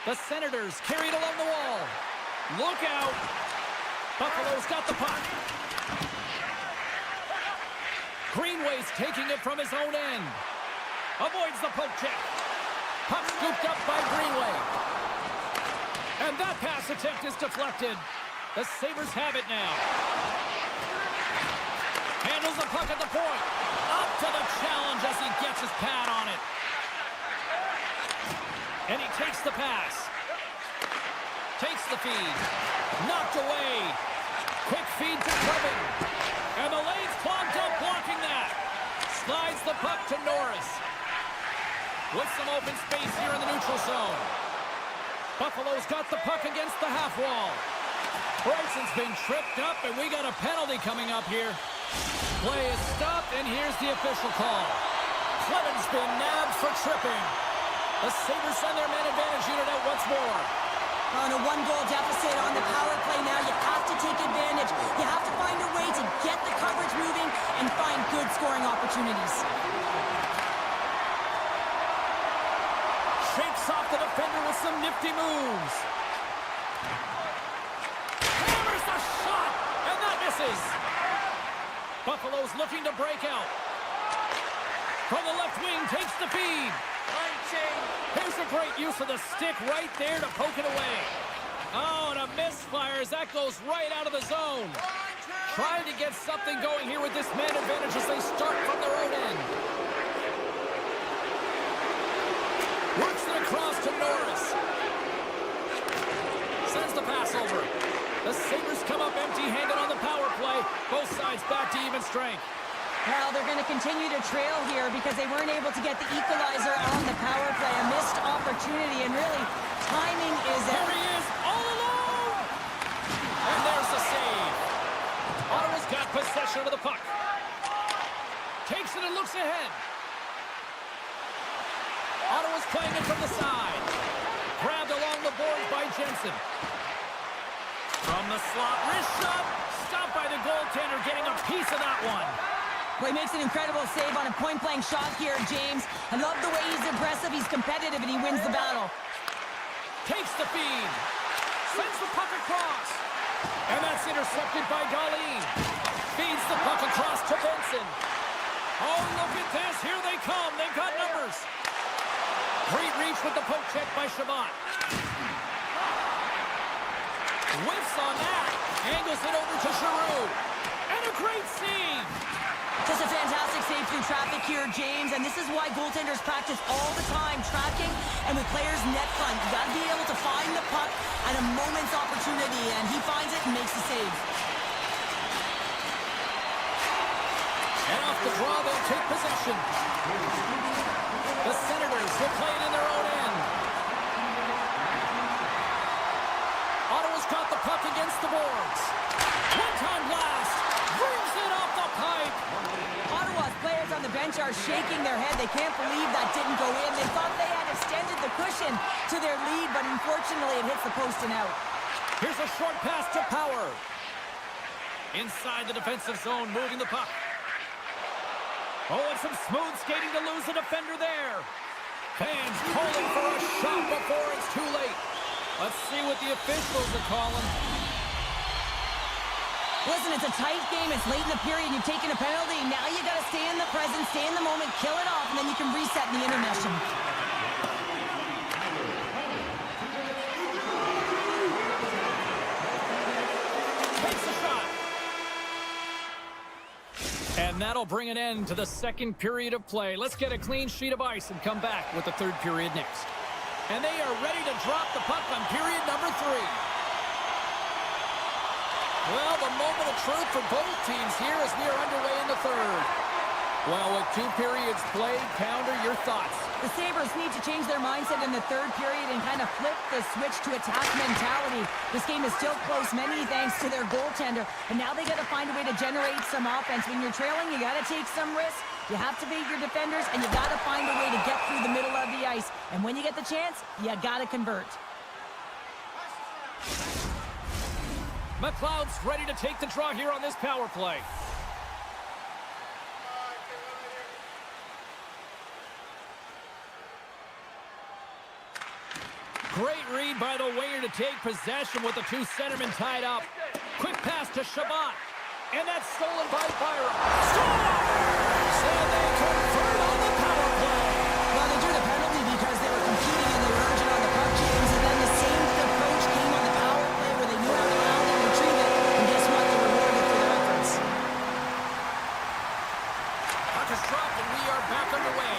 The Senators carried along the wall. Look out. Buffalo's got the puck. Greenway's taking it from his own end. Avoids the poke check. Puck scooped up by Greenway. And that pass attempt is deflected. The Sabres have it now. Handles the puck at the point. Up to the challenge as he gets his pad on it. And he takes the pass. Takes the feed. Knocked away. Quick feed to Clement. And the lane's clogged up blocking that. Slides the puck to Norris. With some open space here in the neutral zone. Buffalo's got the puck against the half wall. Bryson's been tripped up, and we got a penalty coming up here. Play is stopped, and here's the official call. Clement's been nabbed for tripping. The Sabres send their man advantage unit out once more. On a 1-goal deficit on the power play now, you have to take advantage. You have to find a way to get the coverage moving and find good scoring opportunities. Shakes off the defender with some nifty moves. Hammers the shot, and that misses. Buffalo's looking to break out. From the left wing, takes the feed. Here's a great use of the stick right there to poke it away. Oh, and a misfire as that goes right out of the zone. Trying to get something going here with this man advantage as they start from their own end. Works it across to Norris. Sends the pass over. The Sabres come up empty-handed on the power play. Both sides back to even strength. Well, they're going to continue to trail here because they weren't able to get the equalizer on the power play. A missed opportunity, and really, timing is... There he is, all alone! And there's the save. Ottawa's got possession of the puck. Takes it and looks ahead. Ottawa's playing it from the side. Grabbed along the boards by Jensen. From the slot, wrist shot. Stopped by the goaltender, getting a piece of that one. Well, he makes an incredible save on a point-blank shot here, James. I love the way he's aggressive, he's competitive, and he wins the battle. Takes the feed. Sends the puck across. And that's intercepted by Darlene. Feeds the puck across to Benson. Oh, look at this. Here they come. They've got numbers. Great reach with the poke check by Shabbat. Whiffs on that. Angles it over to Giroux. And a great save. Just a fantastic save through traffic here, James, and this is why goaltenders practice all the time, tracking and with players net front. You got to be able to find the puck at a moment's opportunity, and he finds it and makes the save. And off the draw, they'll take possession. The Senators will play it in their own end. Ottawa's got the puck against the boards. One-time blast. Brings it off the pipe. Ottawa's players on the bench are shaking their head. They can't believe that didn't go in. They thought they had extended the cushion to their lead, but unfortunately it hits the post and out. Here's a short pass to Power. Inside the defensive zone, moving the puck. Oh, and some smooth skating to lose a defender there. Fans calling for a shot before it's too late. Let's see what the officials are calling. Listen, it's a tight game. It's late in the period. You've taken a penalty. Now you got to stay in the present, stay in the moment, kill it off, and then you can reset in the intermission. Takes a shot. And that'll bring an end to the second period of play. Let's get a clean sheet of ice and come back with the third period next. And they are ready to drop the puck on period number 3. Well, the moment of truth for both teams here as we are underway in the third. Well, with 2 periods played, Pounder, your thoughts? The Sabres need to change their mindset in the third period and kind of flip the switch to attack mentality. This game is still close, many thanks to their goaltender. And now they got to find a way to generate some offense. When you're trailing, you got to take some risks. You have to beat your defenders, and you got to find a way to get through the middle of the ice. And when you get the chance, you got to convert. McLeod's ready to take the draw here on this power play. Great read by the winger to take possession with the 2 centermen tied up. Quick pass to Shabbat. And that's stolen by Byron. Scores! And they convert on the power play. Well, they drew the penalty because they were competing and they were urgent on the puck, James. And then the same approach came on the power play where they knew how to round and retrieve it. And guess what? They were rewarded for their efforts. Puck is dropped and we are back underway.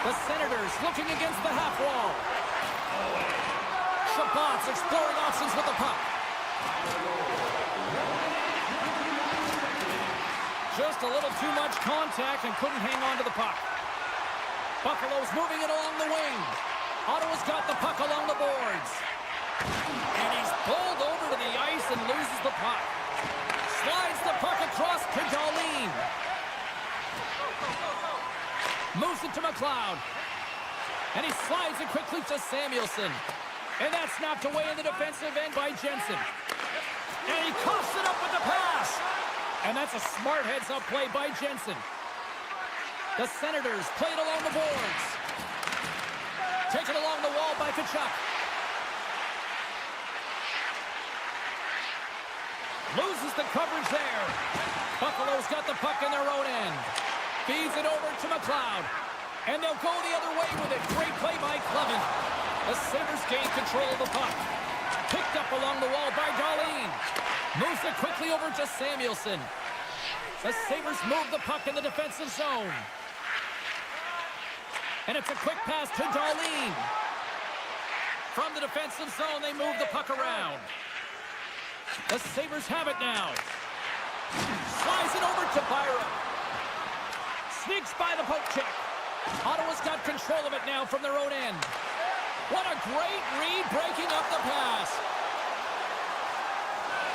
The Senators looking against the half wall. Shabbat's exploring options with the puck. Just a little too much contact and couldn't hang on to the puck. Buffalo's moving it along the wing. Ottawa's got the puck along the boards. And he's bowled over to the ice and loses the puck. Slides the puck across to Darlene. Moves it to McLeod. And he slides it quickly to Samuelson. And that's knocked away in the defensive end by Jensen. And he coughs it up with the pass. And that's a smart heads-up play by Jensen. The Senators play it along the boards. Taken along the wall by Tkachuk. Loses the coverage there. Buffalo's got the puck in their own end. Feeds it over to McLeod. And they'll go the other way with it. Great play by Clement. The Sabres gain control of the puck. Picked up along the wall by Darlene. Moves it quickly over to Samuelson. The Sabres move the puck in the defensive zone. And it's a quick pass to Darlene. From the defensive zone, they move the puck around. The Sabres have it now. Slides it over to Byron. Sneaks by the poke check. Ottawa's got control of it now from their own end. What a great read breaking up the pass.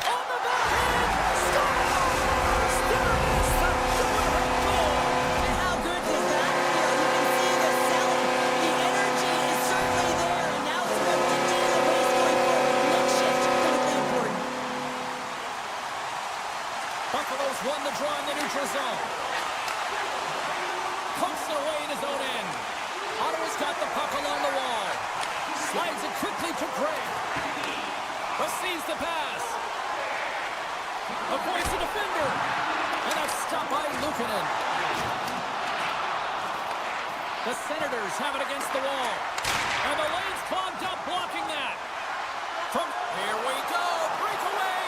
On the backhand, scores! Denys, the go-ahead goal! And how good does that feel? You can see the selling. The energy is certainly there, and now it's about dictating the pace going forward. Next shift, critically important. Buffalo's won the draw in the neutral zone. Pumps it away in his own end. Ottawa's got the puck along the wall. Slides it quickly to Gray. Receives the pass. Avoids the defender. And that's stopped by Luukkonen. The Senators have it against the wall. And the lane's clogged up, blocking that. Here we go. Breakaway.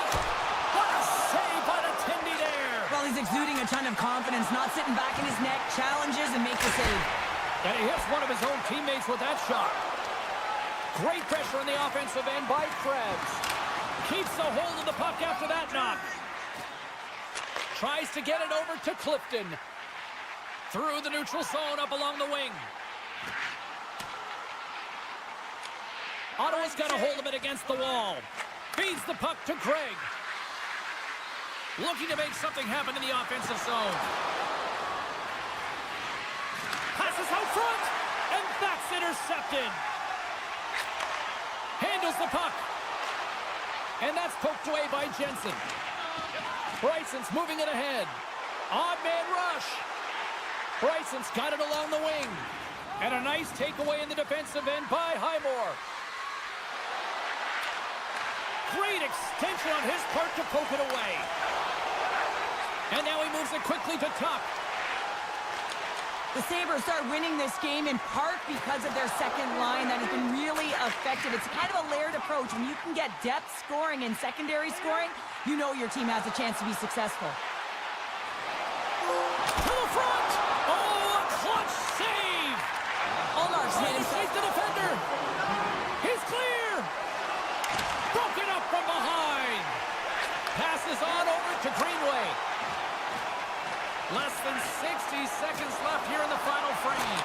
What a save by the Tindy there. Well, he's exuding a ton of confidence, not sitting back in his neck, challenges and makes the save. And he hits one of his own teammates with that shot. Great pressure on the offensive end by Krebs. Keeps a hold of the puck after that knock. Tries to get it over to Clifton. Through the neutral zone up along the wing. Ottawa's got a hold of it against the wall. Feeds the puck to Craig. Looking to make something happen in the offensive zone. Passes out front, and that's intercepted. Handles the puck. And that's poked away by Jensen. Bryson's moving it ahead. Odd man rush. Bryson's got it along the wing. And a nice takeaway in the defensive end by Highmore. Great extension on his part to poke it away. And now he moves it quickly to Tuck. The Sabres are winning this game in part because of their second line that has been really effective. It's kind of a layered approach. When you can get depth scoring and secondary scoring, you know your team has a chance to be successful. To the front! Oh, a clutch save! Allmark's hit him. Save the defender! He's clear! Broken up from behind! Passes on over to Greenway. Less than 60 seconds left here in the final frame.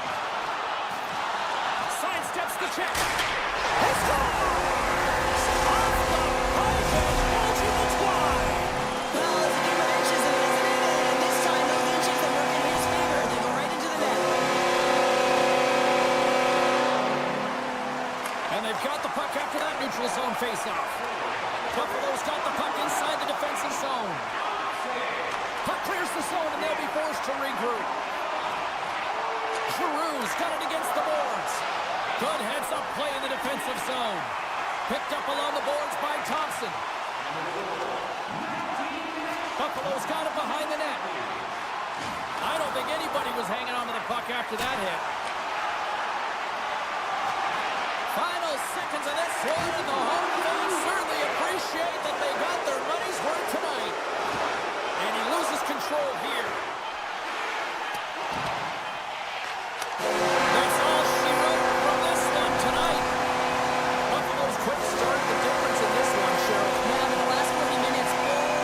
Sidesteps the check. He scores! Off the post and ultimate wide. Well, it's a game of inches, isn't it? And this time, those inches that work in his favor, they go right into the net. And they've got the puck after that neutral zone faceoff. Buffalo's got the puck inside the defensive zone. Puck clears the zone, and they'll be forced to regroup. Giroux's got it against the boards. Good heads-up play in the defensive zone. Picked up along the boards by Thompson. Buffalo's got it behind the net. I don't think anybody was hanging on to the puck after that hit. Final seconds of this one, and the home fans certainly appreciate that they got their money's worth tonight. And he loses control here. That's all she wrote from this one tonight. Buffalo's quick start, the difference in this one, Cheryl. Yeah, but the last 40 minutes, boring.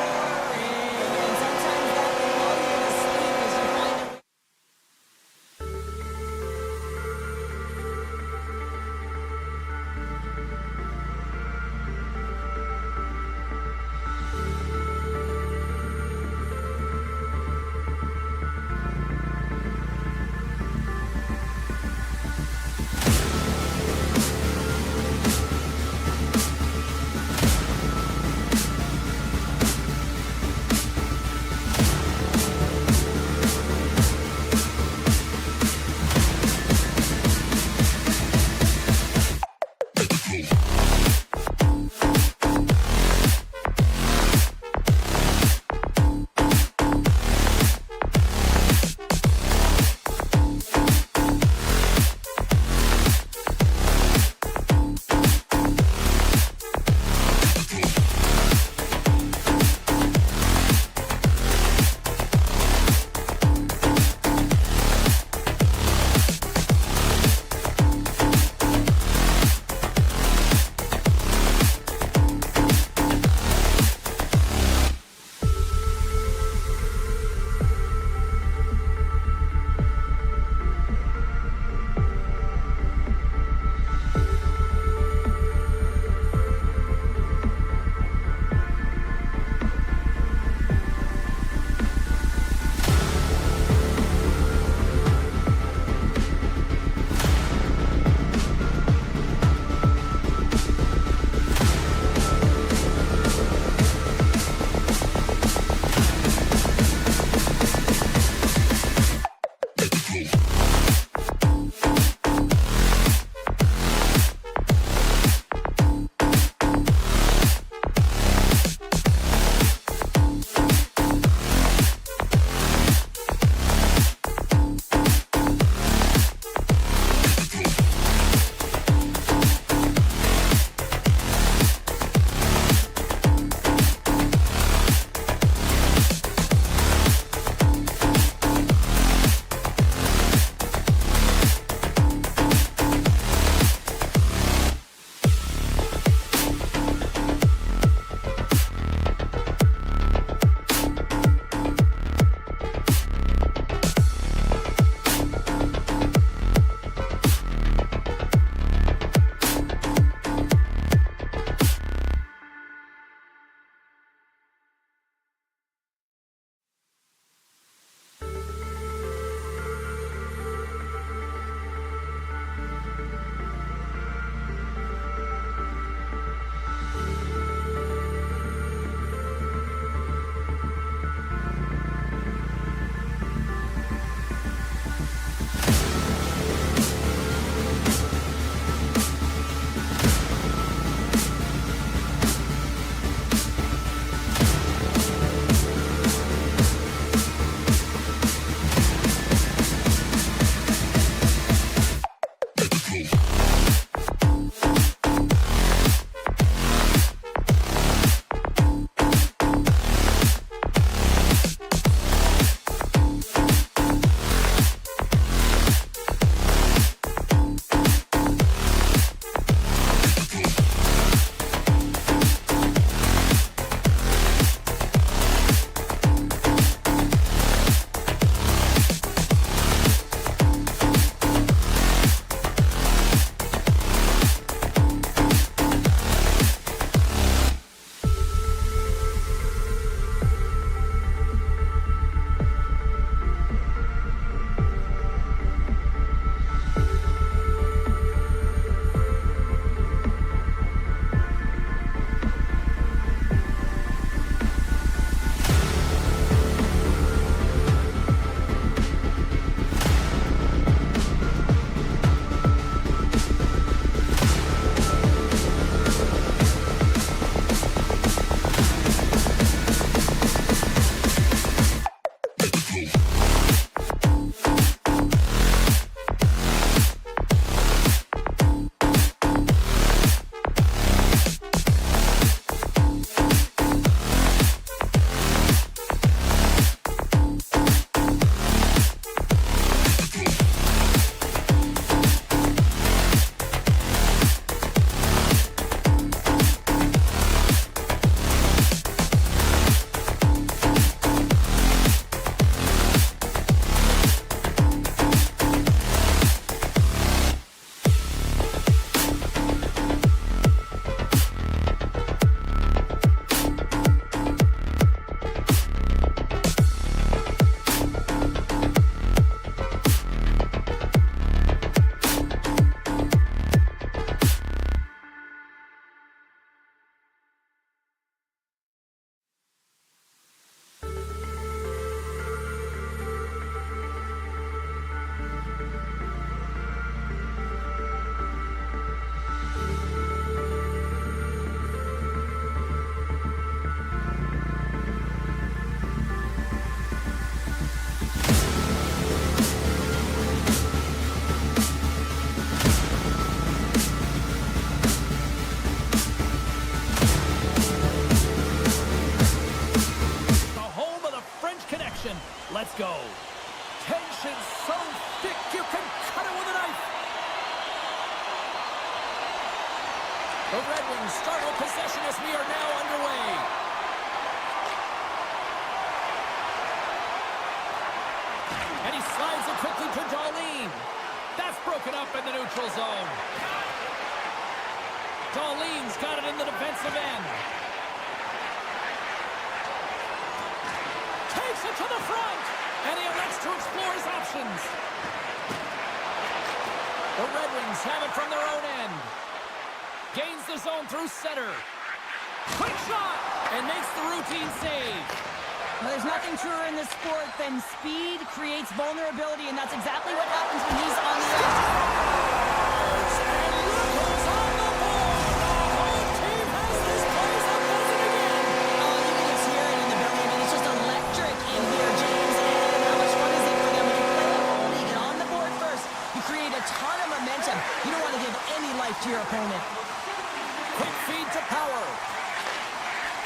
And sometimes that will lull you to sleep as you find it. tension so thick you can cut it with a knife. The Red Wings start with possession as we are now underway. And he slides it quickly to Darlene. That's broken up in the neutral zone. Darlene's got it in the defensive end. Takes it to the front. And he elects to explore his options. The Red Wings have it from their own end. Gains the zone through center. Quick shot! And makes the routine save. Well, there's nothing truer in this sport than speed creates vulnerability, and that's exactly what happens when he's on the edge. And look who's on the board! The home team has this place up buzzing again. Oh, you can just hear it in the building. I mean, it's just electric in here, James. And how much fun is it for them when you play at home? You get on the board first. You create a ton of momentum. You don't want to give any life to your opponent. Quick feed to Power.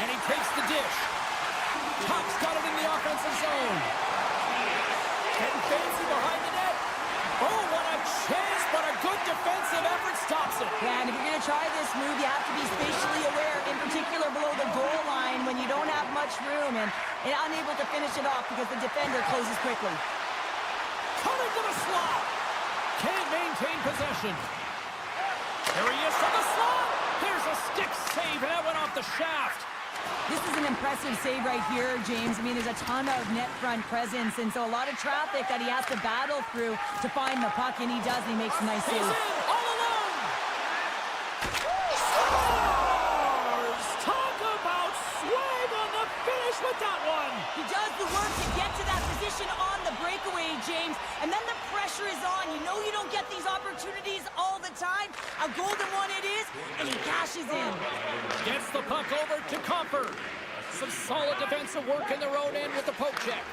And he takes the dish. Tuck's got it in the offensive zone. Getting fancy behind the net. Oh, what a chance, but a good defensive effort stops it. Yeah, and if you're going to try this move, you have to be spatially aware, in particular below the goal line when you don't have much room and unable to finish it off because the defender closes quickly. Coming to the slot. Can't maintain possession. There he is from the slot. There's a stick save, and that went off the shaft. This is an impressive save right here, James. I mean, there's a ton of net front presence, and so a lot of traffic that he has to battle through to find the puck, and he does, and he makes a nice He's save. in, all alone. Scores! Talk about swag on the finish with that one. He does the work to get to that position on the breakaway, James, and then the pressure is on. You know you don't get these opportunities all the time. A golden one it is, and he cashes in. Gets the puck over to Comper. Some solid defensive work in their own end with the poke check.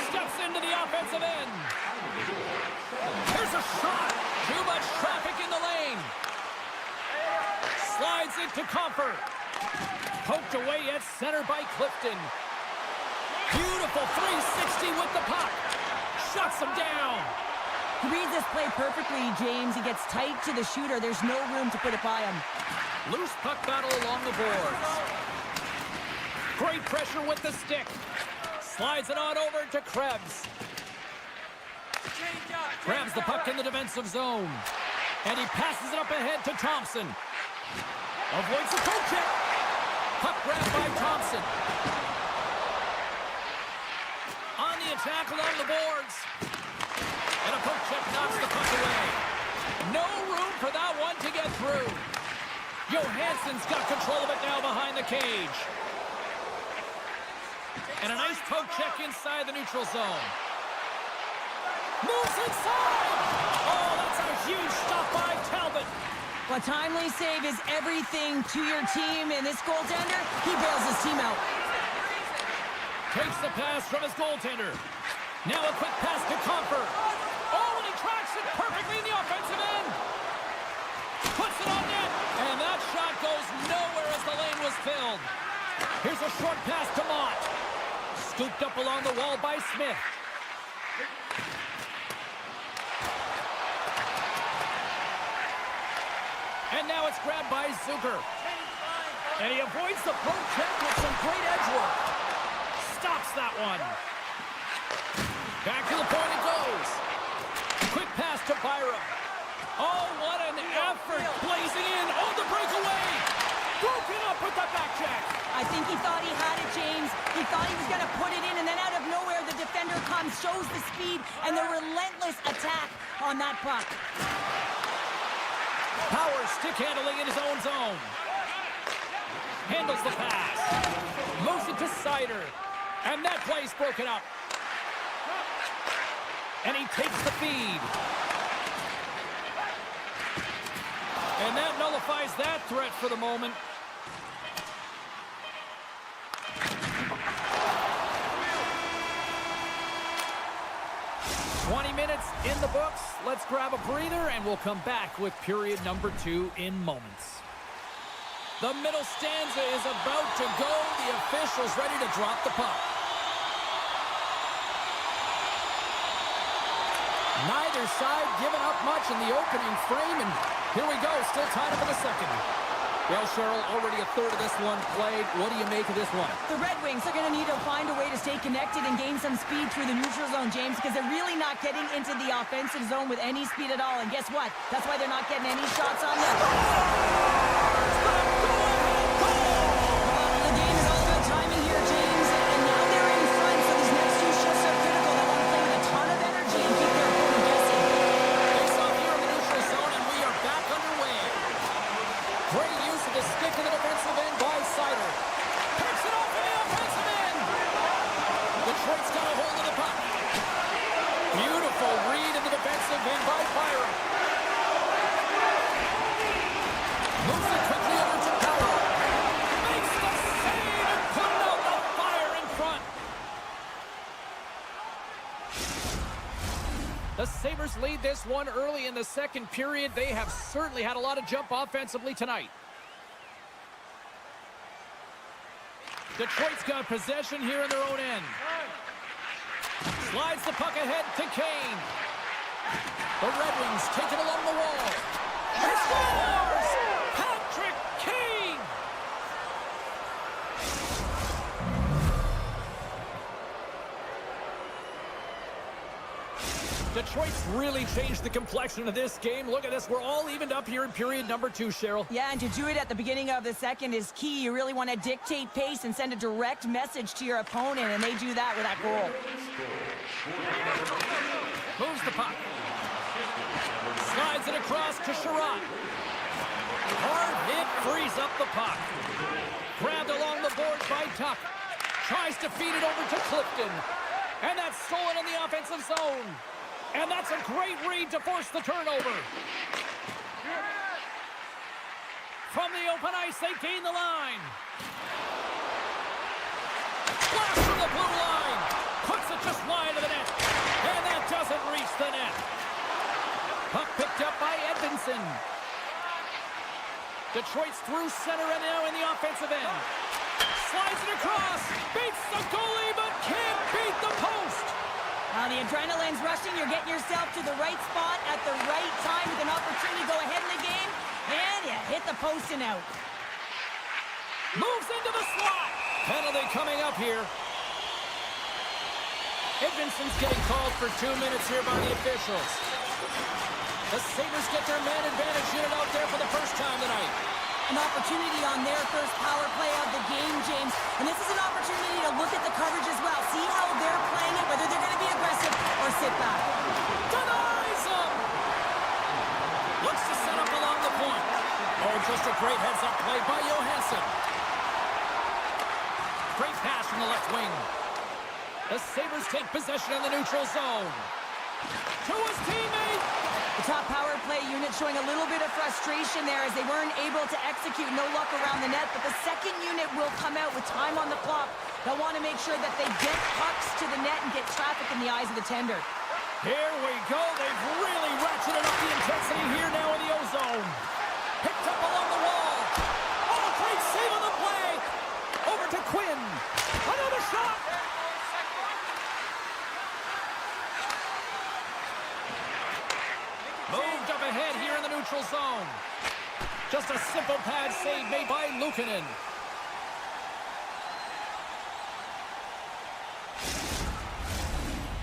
Steps into the offensive end. Here's a shot. Too much traffic in the lane. Slides it to Comper. Poked away at center by Clifton. Beautiful 360 with the puck. Shuts him down. He reads this play perfectly, James. He gets tight to the shooter. There's no room to put it by him. Loose puck battle along the boards. Great pressure with the stick. Slides it on over to Krebs. Grabs the puck in the defensive zone. And he passes it up ahead to Thompson. Avoids the poke check. Puck grabbed by Thompson. On the attack along the boards. And a poke check knocks the puck away. No room for that one to get through. Johansson's got control of it now behind the cage. And a nice poke check inside the neutral zone. Moves inside! Oh, that's a huge stop by Talbot. Well, a timely save is everything to your team, and this goaltender, he bails his team out. Takes the pass from his goaltender. Now a quick pass to Comper. Oh, and he tracks it perfectly in the offensive end. Puts it on net, and that shot goes nowhere as the lane was filled. Here's a short pass to Mott. Scooped up along the wall by Smith. And now it's grabbed by Zucker. And he avoids the poke check with some great edge work. Stops that one. Back to the point it goes. Quick pass to Byram. Oh, what an effort. Blazing in on the breakaway. Broken up with the back check. I think he thought he had it, James. He thought he was going to put it in, and then out of nowhere, the defender comes, shows the speed, and the relentless attack on that puck. Power stick handling in his own zone. Handles the pass. Moves it to Sider. And that play's broken up. And he takes the feed. And that nullifies that threat for the moment. Minutes in the books. Let's grab a breather and we'll come back with period number 2 in moments. The middle stanza is about to go. The officials ready to drop the puck. Neither side giving up much in the opening frame, and here we go, still tied up in the second. Well, Cheryl, already a third of this one played. What do you make of this one? The Red Wings are going to need to find a way to stay connected and gain some speed through the neutral zone, James, because they're really not getting into the offensive zone with any speed at all. And guess what? That's why they're not getting any shots on net. The game is all about timing here, James. And now they're in front, so these next two shifts are critical. They want to play with a ton of energy and keep their opponent guessing. Face off here in the neutral zone, and we are back underway. Great use of the stick in the defensive end by Sider. Picks it off in the offensive end. Detroit's got a hold of the puck. Beautiful read in the defensive end by Byron. Moves it quickly over to Power. Makes the save and putting out the fire in front. The Sabres lead this one early in the second period. They have certainly had a lot of jump offensively tonight. Detroit's got possession here in their own end. Slides the puck ahead to Kane. The Red Wings take it along the wall. He scores! Patrick Kane! Detroit's really changed the complexion of this game. Look at this. We're all evened up here in period number 2, Cheryl. Yeah, and to do it at the beginning of the second is key. You really want to dictate pace and send a direct message to your opponent, and they do that with that goal. Moves the puck. Slides it across to Sherratt. Hard hit, frees up the puck. Grabbed along the boards by Tuck. Tries to feed it over to Clifton. And that's stolen in the offensive zone. And that's a great read to force the turnover. From the open ice, they gain the line. Blast from the blue line. Puts it just wide of the net. And that doesn't reach the net. Puck picked up by Edmondson. Detroit's through center and now in the offensive end. Slides it across. Beats the goalie, but can't beat the post. Now the adrenaline's rushing. You're getting yourself to the right spot at the right time with an opportunity to go ahead in the game. And you hit the post and out. Moves into the slot. Penalty coming up here. Edmondson's getting called for 2 minutes here by the officials. The Sabres get their man advantage unit out there for the first time tonight. An opportunity on their first power play of the game, James. And this is an opportunity to look at the coverage as well. See how they're playing it, whether they're going to be aggressive or sit back. Denies him! Looks to set up along the point. Oh, just a great heads-up play by Johansson. Great pass from the left wing. The Sabres take possession in the neutral zone. To his teammate! The top power play unit showing a little bit of frustration there as they weren't able to execute. No luck around the net, but the second unit will come out with time on the clock. They'll want to make sure that they get pucks to the net and get traffic in the eyes of the tender. Here we go. They've really ratcheted up the intensity here now in the O-zone. Picked up along the wall. Oh, great save on the play. Over to Quinn. Another shot. Moved up ahead here in the neutral zone. Just a simple pad save made by Luukkonen.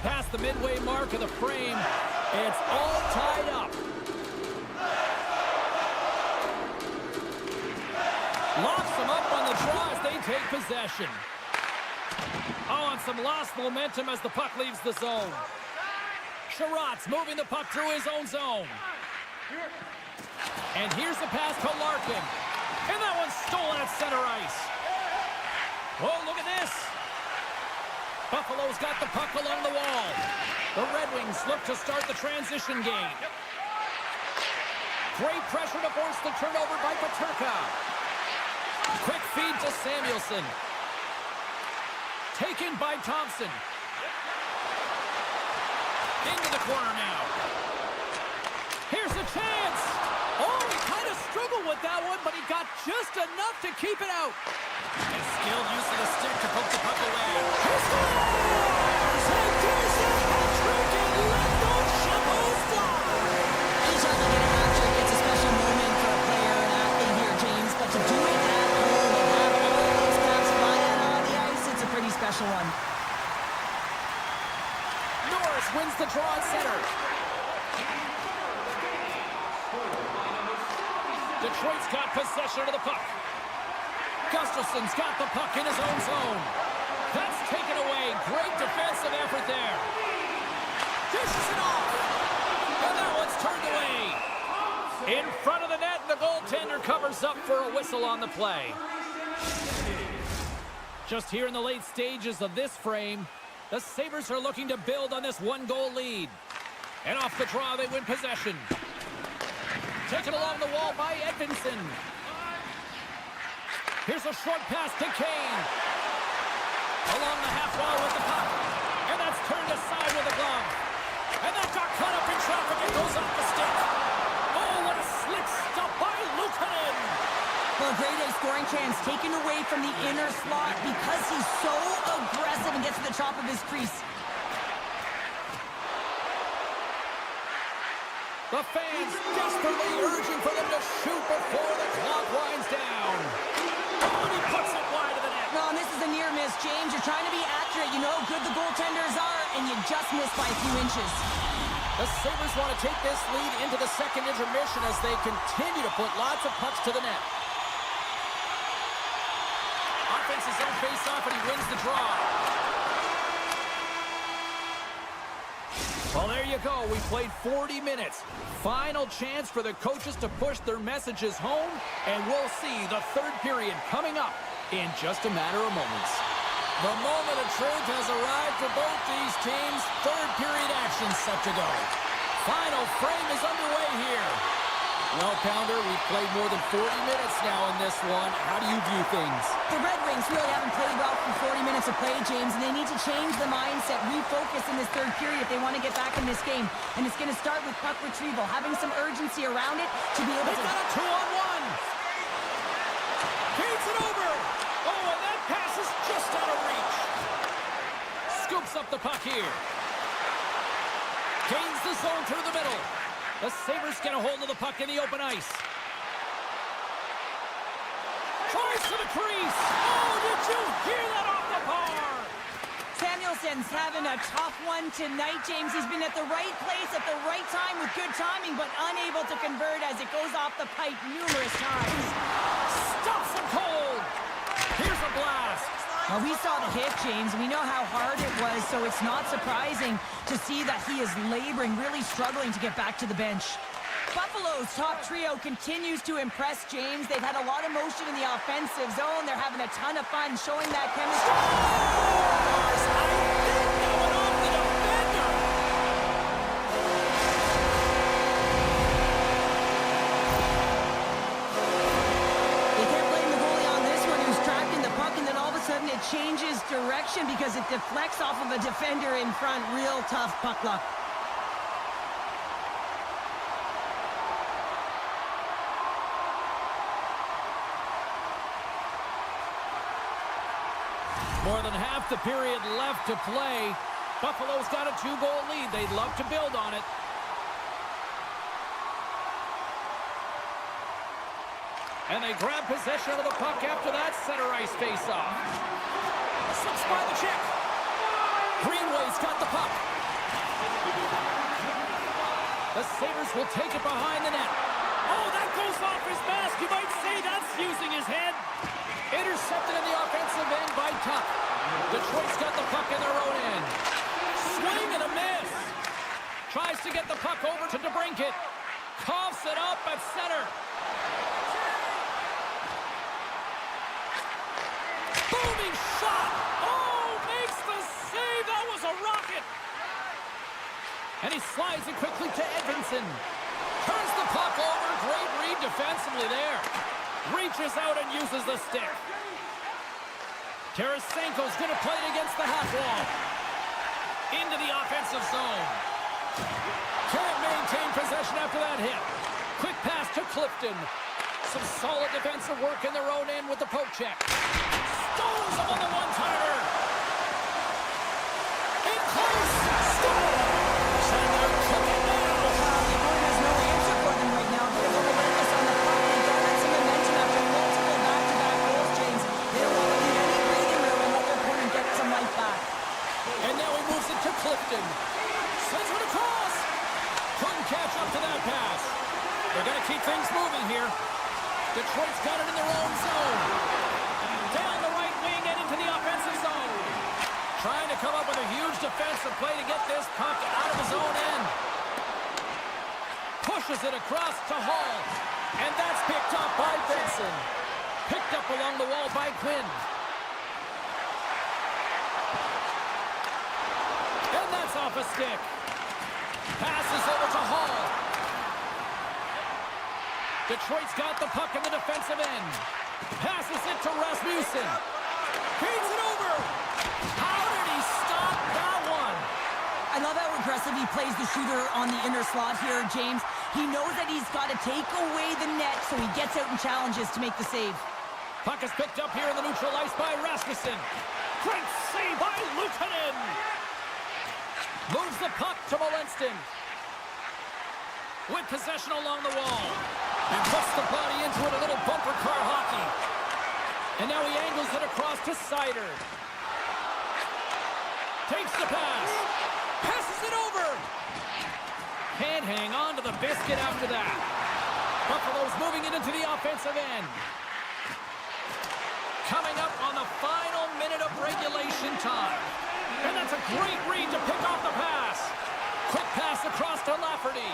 Past the midway mark of the frame. It's all tied up. Locks them up on the draw as they take possession. Oh, and some lost momentum as the puck leaves the zone. Sherratt's moving the puck through his own zone. And here's the pass to Larkin. And that one's stolen at center ice. Oh, look at this. Buffalo's got the puck along the wall. The Red Wings look to start the transition game. Great pressure to force the turnover by Peterka. Quick feed to Samuelson. Taken by Thompson. Into the corner now. Here's a chance. Oh, he kind of struggled with that one, but he got just enough to keep it out. And skilled use of the stick to poke the puck away. He scores! And there's a hat-trick, and let those ship special one. Norris wins the draw at center. Detroit's got possession of the puck. Gustafson's got the puck in his own zone. That's taken away. Great defensive effort there. Dishes it off. And that one's turned away. In front of the net, and the goaltender covers up for a whistle on the play. Just here in the late stages of this frame, the Sabres are looking to build on this one-goal lead. And off the draw, they win possession. Taken along the wall by Edvinsson. Here's a short pass to Kane. Along the half wall with the puck. And that's turned aside with a glove. And that got caught up in traffic. It goes off the stick. Oh, what a slick stop by Luukkonen. Well, great A scoring chance taken away from the inner slot because he's so aggressive and gets to the top of his crease. The fans desperately urging for them to shoot before the clock winds down. Oh, and he puts it wide of the net. No, and this is a near miss, James. You're trying to be accurate. You know how good the goaltenders are, and you just missed by a few inches. The Sabres want to take this lead into the second intermission as they continue to put lots of pucks to the net. Offense his own face-off, and he wins the draw. Well, there you go. We played 40 minutes. Final chance for the coaches to push their messages home, and we'll see the third period coming up in just a matter of moments. The moment of truth has arrived for both these teams. Third period action set to go. Final frame is underway here. Well, Pounder, we've played more than 40 minutes now in this one. How do you view things? The Red Wings really haven't played well for 40 minutes of play, James, and they need to change the mindset, refocus in this third period if they want to get back in this game. And it's going to start with puck retrieval, having some urgency around it to be able to... They've got a 2-on-1. Feeds it over. Oh, and that pass is just out of reach. Scoops up the puck here. Gains the zone through the middle. The Sabres get a hold of the puck in the open ice. Tries to the crease. Oh, did you hear that off the bar? Samuelson's having a tough one tonight, James. He's been at the right place at the right time with good timing, but unable to convert as it goes off the pipe numerous times. Stops him cold. Here's a blast. Well, we saw the hit, James. We know how hard it was, so it's not surprising to see that he is laboring, really struggling to get back to the bench. Buffalo's top trio continues to impress, James. They've had a lot of motion in the offensive zone. They're having a ton of fun showing that chemistry. It changes direction because it deflects off of a defender in front. Real tough puck luck. More than half the period left to play. Buffalo's got a 2-goal lead. They'd love to build on it. And they grab possession of the puck after that center ice face-off. Slips by the check. Greenway's got the puck. The Sabres will take it behind the net. Oh, that goes off his mask. You might say that's using his head. Intercepted in the offensive end by Tuck. Detroit's got the puck in their own end. Swing and a miss. Tries to get the puck over to DeBrincat. Coughs it up at center. Booming shot! Oh, makes the save! That was a rocket! And he slides it quickly to Edvinsson. Turns the puck over. Great read defensively there. Reaches out and uses the stick. Tarasenko's going to play it against the half wall. Into the offensive zone. Can't maintain possession after that hit. Quick pass to Clifton. Some solid defensive work in their own end with the poke check. Stones him on the one-timer. In close. Stones. And they're cooking now. The opponent has no answer for them right now because of the relentless on the puck. They gathered some momentum after multiple back-to-back goals, James. They don't want to leave any breathing room and let their opponent get some life catch up to that pass. They're going to keep things moving here. Detroit's got it in their own zone. Down the right wing and into the offensive zone. Trying to come up with a huge defensive play to get this puck out of his own end. Pushes it across to Hall. And that's picked up by Benson. Picked up along the wall by Quinn. And that's off a stick. Passes over to Hall. Detroit's got the puck in the defensive end. Passes it to Rasmussen. Feeds it over. How did he stop that one? I love how aggressive he plays the shooter on the inner slot here, James. He knows that he's got to take away the net, so he gets out and challenges to make the save. Puck is picked up here in the neutral ice by Rasmussen. Great save by Luukkonen. Moves the puck to Molenston. With possession along the wall. And puts the body into it, a little bumper car hockey. And now he angles it across to Seider. Takes the pass. Passes it over. Can't hang on to the biscuit after that. Buffalo's moving it into the offensive end. Coming up on the final minute of regulation time. And that's a great read to pick off the pass. Quick pass across to Lafferty.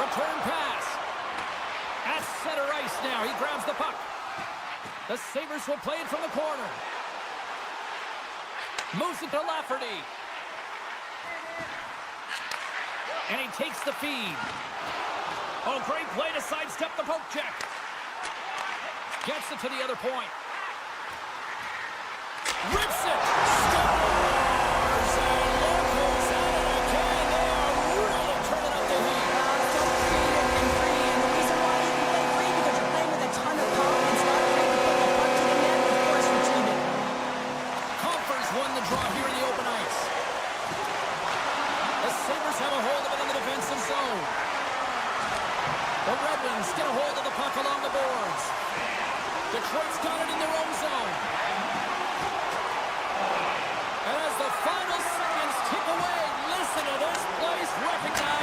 Return pass. At center ice now. He grabs the puck. The Sabres will play it from the corner. Moves it to Lafferty. And he takes the feed. Oh, great play to sidestep the poke check. Gets it to the other point. Rips it. Scores! And look who's at it again. They are really turning up the heat. So creative and free. And the reason why you can play free because you're playing with a ton of confidence. Not afraid to put the puck to the net and, of course, retrieve it. Compher's won the draw here in the open ice. The Sabres have a hold of it in the defensive zone. The Red Wings get a hold of the puck along the boards. Detroit's got it in their own zone. And as the final seconds tick away, listen to this place recognized.